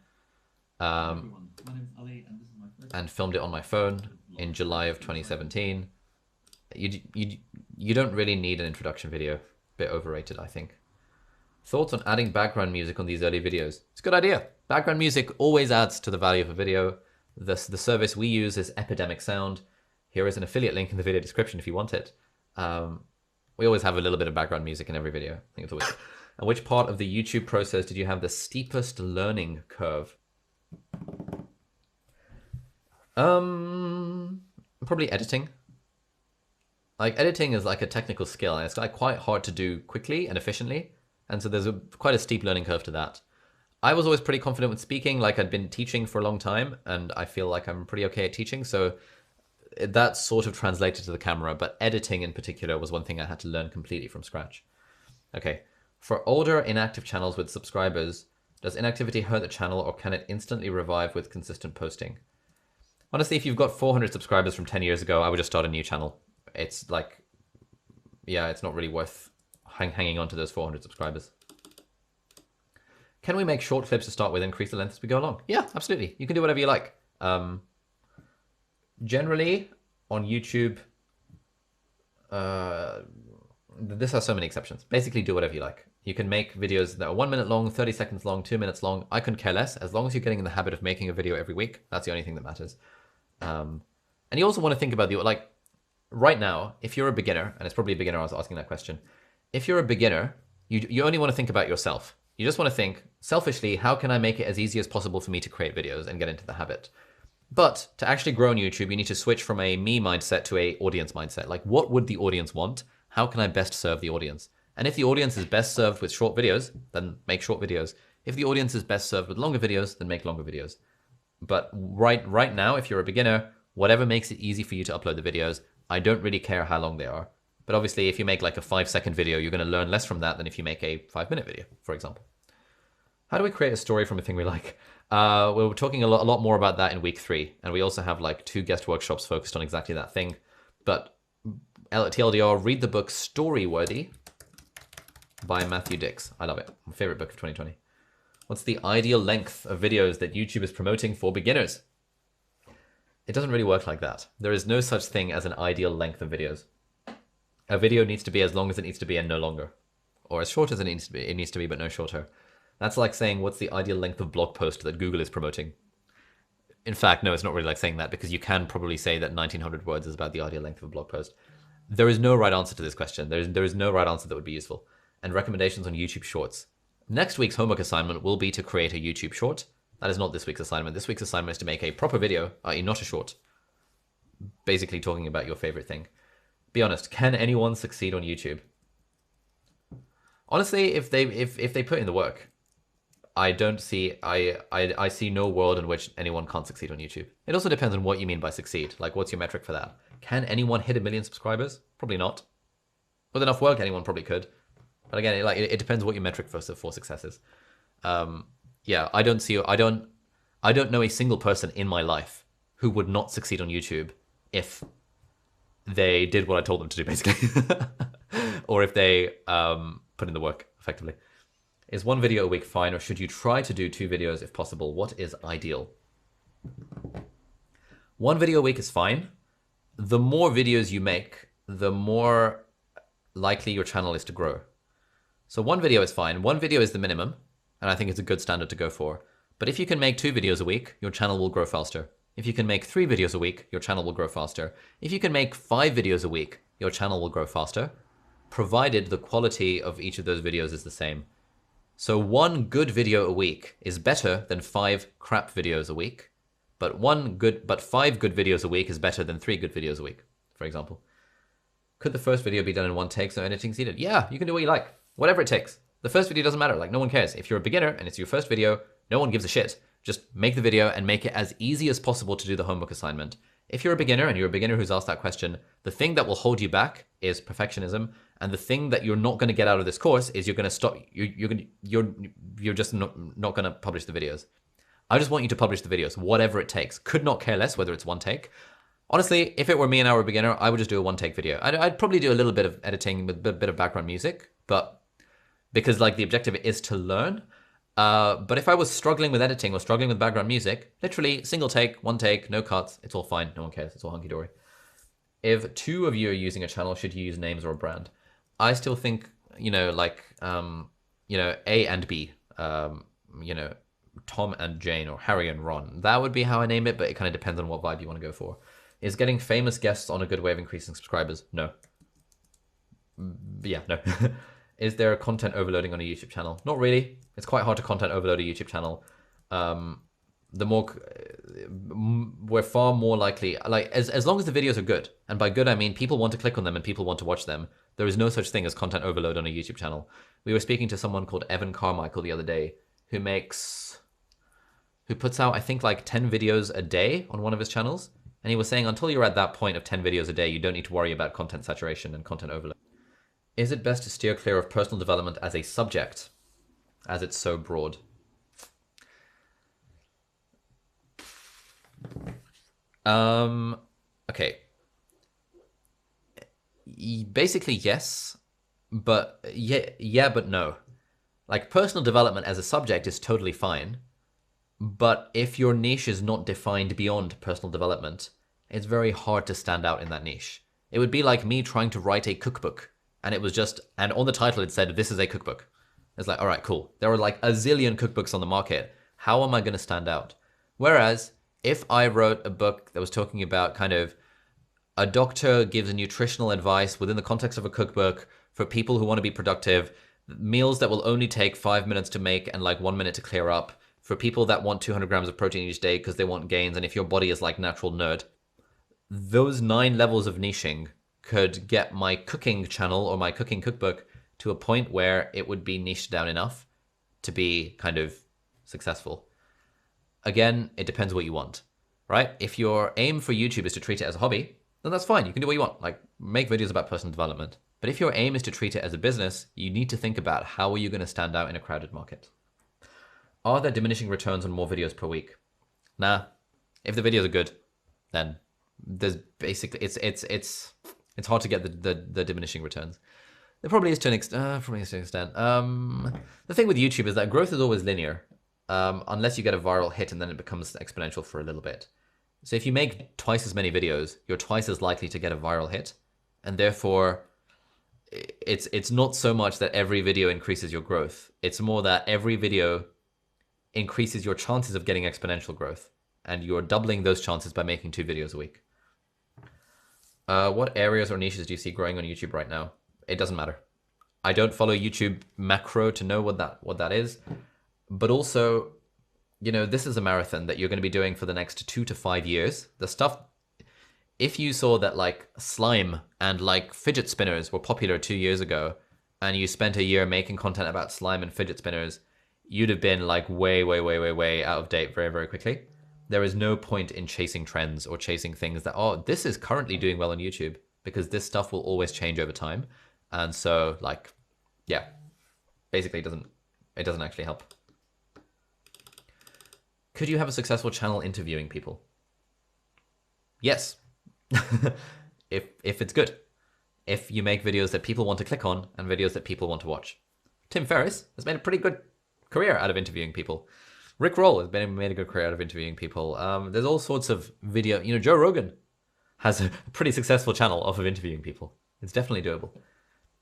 Speaker 1: My name is Ali, and this is my first. And filmed it on my phone in July of 2017. You don't really need an introduction video. A bit overrated, I think. Thoughts on adding background music on these early videos? It's a good idea. Background music always adds to the value of a video. The service we use is Epidemic Sound. Here is an affiliate link in the video description if you want it. We always have a little bit of background music in every video. I think it's always. And which part of the YouTube process did you have the steepest learning curve? Probably editing. Like, editing is like a technical skill, and it's like quite hard to do quickly and efficiently. And so there's quite a steep learning curve to that. I was always pretty confident with speaking. Like, I'd been teaching for a long time, and I feel like I'm pretty okay at teaching. So that sort of translated to the camera, but editing in particular was one thing I had to learn completely from scratch. Okay, for older inactive channels with subscribers, does inactivity hurt the channel or can it instantly revive with consistent posting? Honestly, if you've got 400 subscribers from 10 years ago, I would just start a new channel. It's like, yeah, it's not really worth hanging on to those 400 subscribers. Can we make short clips to start with, increase the length as we go along? Yeah, absolutely. You can do whatever you like. Generally, on YouTube, this has so many exceptions. Basically, do whatever you like. You can make videos that are 1 minute long, 30 seconds long, 2 minutes long. I couldn't care less. As long as you're getting in the habit of making a video every week, that's the only thing that matters. And you also want to think about like, right now, if you're a beginner, and it's probably a beginner I was asking that question, if you're a beginner, you only want to think about yourself. You just want to think, selfishly, how can I make it as easy as possible for me to create videos and get into the habit? But to actually grow on YouTube, you need to switch from a me mindset to a audience mindset. Like, what would the audience want? How can I best serve the audience? And if the audience is best served with short videos, then make short videos. If the audience is best served with longer videos, then make longer videos. But right now, if you're a beginner, whatever makes it easy for you to upload the videos, I don't really care how long they are. But obviously, if you make like a 5-second video, you're going to learn less from that than if you make a 5-minute video, for example. How do we create a story from a thing we like? We're talking a lot more about that in week 3. And we also have like 2 guest workshops focused on exactly that thing. But TLDR, read the book Storyworthy by Matthew Dix. I love it. My favorite book of 2020. What's the ideal length of videos that YouTube is promoting for beginners? It doesn't really work like that. There is no such thing as an ideal length of videos. A video needs to be as long as it needs to be and no longer. Or as short as it needs to be, but no shorter. That's like saying, what's the ideal length of blog post that Google is promoting? In fact, no, it's not really like saying that, because you can probably say that 1900 words is about the ideal length of a blog post. There is no right answer to this question. There is no right answer that would be useful. And recommendations on YouTube Shorts. Next week's homework assignment will be to create a YouTube short. That is not this week's assignment. This week's assignment is to make a proper video, i.e. not a short. Basically talking about your favorite thing. Be honest, can anyone succeed on YouTube? Honestly, if they put in the work, I don't see, I see no world in which anyone can't succeed on YouTube. It also depends on what you mean by succeed. Like, what's your metric for that? Can anyone hit 1 million subscribers? Probably not. With enough work, anyone probably could. But again, it depends what your metric for success is. Yeah, I don't know a single person in my life who would not succeed on YouTube if they did what I told them to do, basically. Or if they put in the work, effectively. Is 1 video a week fine, or should you try to do 2 videos if possible? What is ideal? 1 video a week is fine. The more videos you make, the more likely your channel is to grow. So 1 video is fine. 1 video is the minimum, and I think it's a good standard to go for. But if you can make 2 videos a week, your channel will grow faster. If you can make 3 videos a week, your channel will grow faster. If you can make 5 videos a week, your channel will grow faster, provided the quality of each of those videos is the same. So 1 good video a week is better than 5 crap videos a week, but 5 good videos a week is better than 3 good videos a week, for example. Could the first video be done in 1 take so editing's needed? Yeah, you can do what you like. Whatever it takes. The first video doesn't matter. Like, no one cares. If you're a beginner and it's your first video, no one gives a shit. Just make the video and make it as easy as possible to do the homework assignment. If you're a beginner and you're a beginner who's asked that question, the thing that will hold you back is perfectionism. And the thing that you're not going to get out of this course is you're going to stop. You're just not going to publish the videos. I just want you to publish the videos, whatever it takes. Could not care less whether it's 1 take. Honestly, if it were me and I were a beginner, I would just do a 1 take video. I'd probably do a little bit of editing with a bit of background music, but because like the objective is to learn. But if I was struggling with editing or struggling with background music, literally single take, 1 take, no cuts, it's all fine. No one cares. It's all hunky-dory. If 2 of you are using a channel, should you use names or a brand? I still think, like, A and B, Tom and Jane, or Harry and Ron. That would be how I name it, but it kind of depends on what vibe you want to go for. Is getting famous guests on a good way of increasing subscribers? No. Yeah, no. Is there content overloading on a YouTube channel? Not really. It's quite hard to content overload a YouTube channel. We're far more likely, like, as long as the videos are good, and by good I mean people want to click on them and people want to watch them, there is no such thing as content overload on a YouTube channel. We were speaking to someone called Evan Carmichael the other day who puts out, I think, like 10 videos a day on one of his channels, and he was saying until you're at that point of 10 videos a day, you don't need to worry about content saturation and content overload. Is it best to steer clear of personal development as a subject, as it's so broad? Okay. Basically, yes, but yeah, but no. Like, personal development as a subject is totally fine, but if your niche is not defined beyond personal development, it's very hard to stand out in that niche. It would be like me trying to write a cookbook and it was just, and on the title it said, this is a cookbook. It's like, all right, cool. There are like a zillion cookbooks on the market. How am I going to stand out? Whereas if I wrote a book that was talking about kind of a doctor gives a nutritional advice within the context of a cookbook for people who want to be productive, meals that will only take 5 minutes to make and like 1 minute to clear up, for people that want 200 grams of protein each day because they want gains, and if your body is like natural nerd, those 9 levels of niching could get my cooking channel or my cooking cookbook to a point where it would be niched down enough to be kind of successful. Again, it depends what you want, right? If your aim for YouTube is to treat it as a hobby, then that's fine. You can do what you want, like make videos about personal development. But if your aim is to treat it as a business, you need to think about how are you going to stand out in a crowded market. Are there diminishing returns on more videos per week? Nah. If the videos are good, then there's basically it's hard to get the diminishing returns. There probably is to an extent. The thing with YouTube is that growth is always linear, unless you get a viral hit and then it becomes exponential for a little bit. So if you make twice as many videos, you're twice as likely to get a viral hit, and therefore it's not so much that every video increases your growth. It's more that every video increases your chances of getting exponential growth, and you're doubling those chances by making 2 videos a week. What areas or niches do you see growing on YouTube right now? It doesn't matter. I don't follow YouTube macro to know what that is, but also, you know, this is a marathon that you're going to be doing for the next 2 to 5 years. The stuff, if you saw that like slime and like fidget spinners were popular 2 years ago, and you spent a year making content about slime and fidget spinners, you'd have been like way out of date very quickly. There is no point in chasing trends or chasing things that, oh, this is currently doing well on YouTube, because this stuff will always change over time. And so like, yeah, basically it doesn't actually help. Could you have a successful channel interviewing people? Yes. if it's good. If you make videos that people want to click on and videos that people want to watch. Tim Ferriss has made a pretty good career out of interviewing people. Rick Roll has made a good career out of interviewing people. There's all sorts of video. You know, Joe Rogan has a pretty successful channel off of interviewing people. It's definitely doable.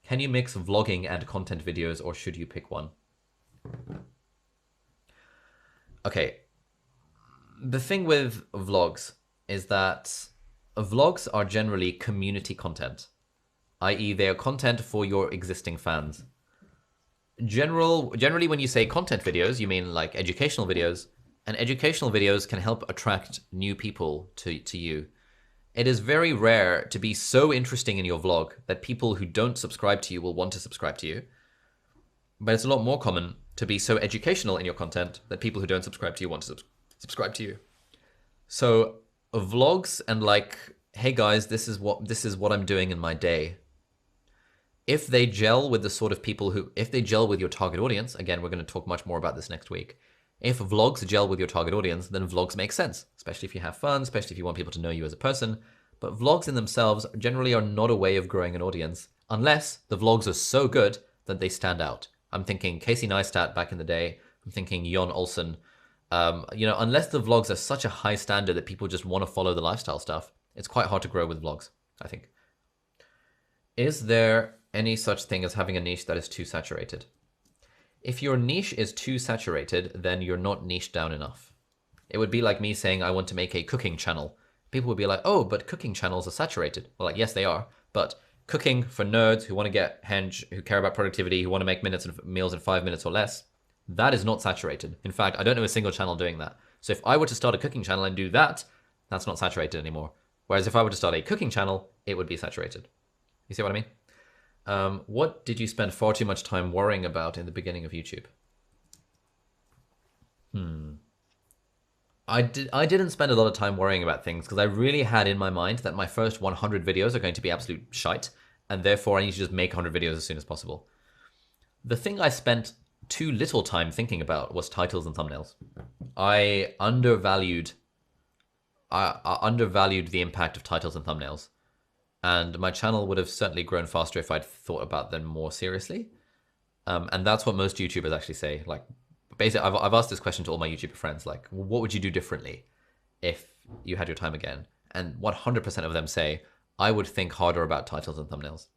Speaker 1: Can you mix vlogging and content videos, or should you pick one? Okay. The thing with vlogs is that vlogs are generally community content, i.e. they are content for your existing fans. Generally, when you say content videos, you mean like educational videos, and educational videos can help attract new people to you. It is very rare to be so interesting in your vlog that people who don't subscribe to you will want to subscribe to you. But it's a lot more common to be so educational in your content that people who don't subscribe to you want to subscribe to you. So vlogs and like, hey guys, this is what I'm doing in my day. If they gel with the sort of people if they gel with your target audience, again, we're going to talk much more about this next week. If vlogs gel with your target audience, then vlogs make sense, especially if you have fun, especially if you want people to know you as a person. But vlogs in themselves generally are not a way of growing an audience, unless the vlogs are so good that they stand out. I'm thinking Casey Neistat back in the day. I'm thinking Jon Olsen. You know, unless the vlogs are such a high standard that people just want to follow the lifestyle stuff, it's quite hard to grow with vlogs, I think. Is there any such thing as having a niche that is too saturated? If your niche is too saturated, then you're not niched down enough. It would be like me saying I want to make a cooking channel. People would be like, oh, but cooking channels are saturated. Well, like, yes, they are. But cooking for nerds who want to get henge, who care about productivity, who want to make meals in 5 minutes or less, that is not saturated. In fact, I don't know a single channel doing that. So if I were to start a cooking channel and do that, that's not saturated anymore. Whereas if I were to start a cooking channel, it would be saturated. You see what I mean? What did you spend far too much time worrying about in the beginning of YouTube? I didn't spend a lot of time worrying about things because I really had in my mind that my first 100 videos are going to be absolute shite, and therefore I need to just make 100 videos as soon as possible. The thing I spent too little time thinking about was titles and thumbnails. I undervalued the impact of titles and thumbnails. And my channel would have certainly grown faster if I'd thought about them more seriously. And that's what most YouTubers actually say. Like, basically, I've asked this question to all my YouTuber friends, like, what would you do differently if you had your time again? And 100% of them say, I would think harder about titles and thumbnails.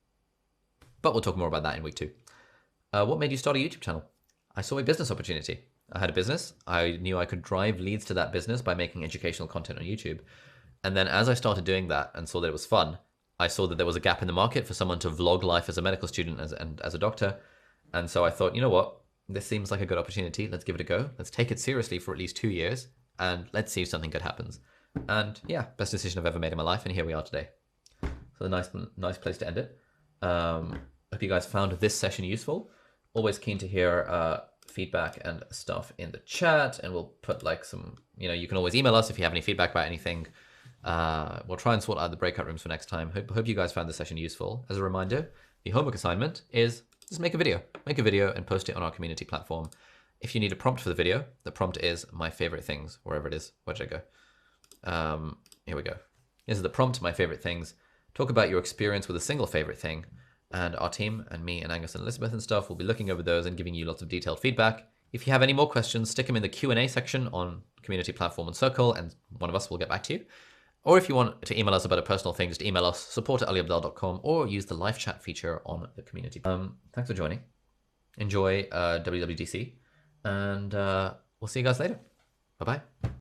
Speaker 1: But we'll talk more about that in week 2. What made you start a YouTube channel? I saw a business opportunity. I had a business. I knew I could drive leads to that business by making educational content on YouTube. And then as I started doing that and saw that it was fun, I saw that there was a gap in the market for someone to vlog life as a medical student and as a doctor. And so I thought, you know what? This seems like a good opportunity. Let's give it a go. Let's take it seriously for at least 2 years and let's see if something good happens. And yeah, best decision I've ever made in my life. And here we are today. So a nice place to end it. Hope you guys found this session useful. Always keen to hear feedback and stuff in the chat, and we'll put like some, you can always email us if you have any feedback about anything. We'll try and sort out the breakout rooms for next time. Hope you guys found this session useful. As a reminder, the homework assignment is just make a video and post it on our community platform. If you need a prompt for the video, the prompt is my favorite things, wherever it is. Where did I go? Here we go. This is the prompt, my favorite things. Talk about your experience with a single favorite thing. And our team and me and Angus and Elizabeth and stuff will be looking over those and giving you lots of detailed feedback. If you have any more questions, stick them in the Q&A section on community platform and Circle, and one of us will get back to you. Or if you want to email us about a personal thing, just email us, support@aliabdaal.com, or use the live chat feature on the community. Thanks for joining. Enjoy WWDC, and we'll see you guys later. Bye-bye.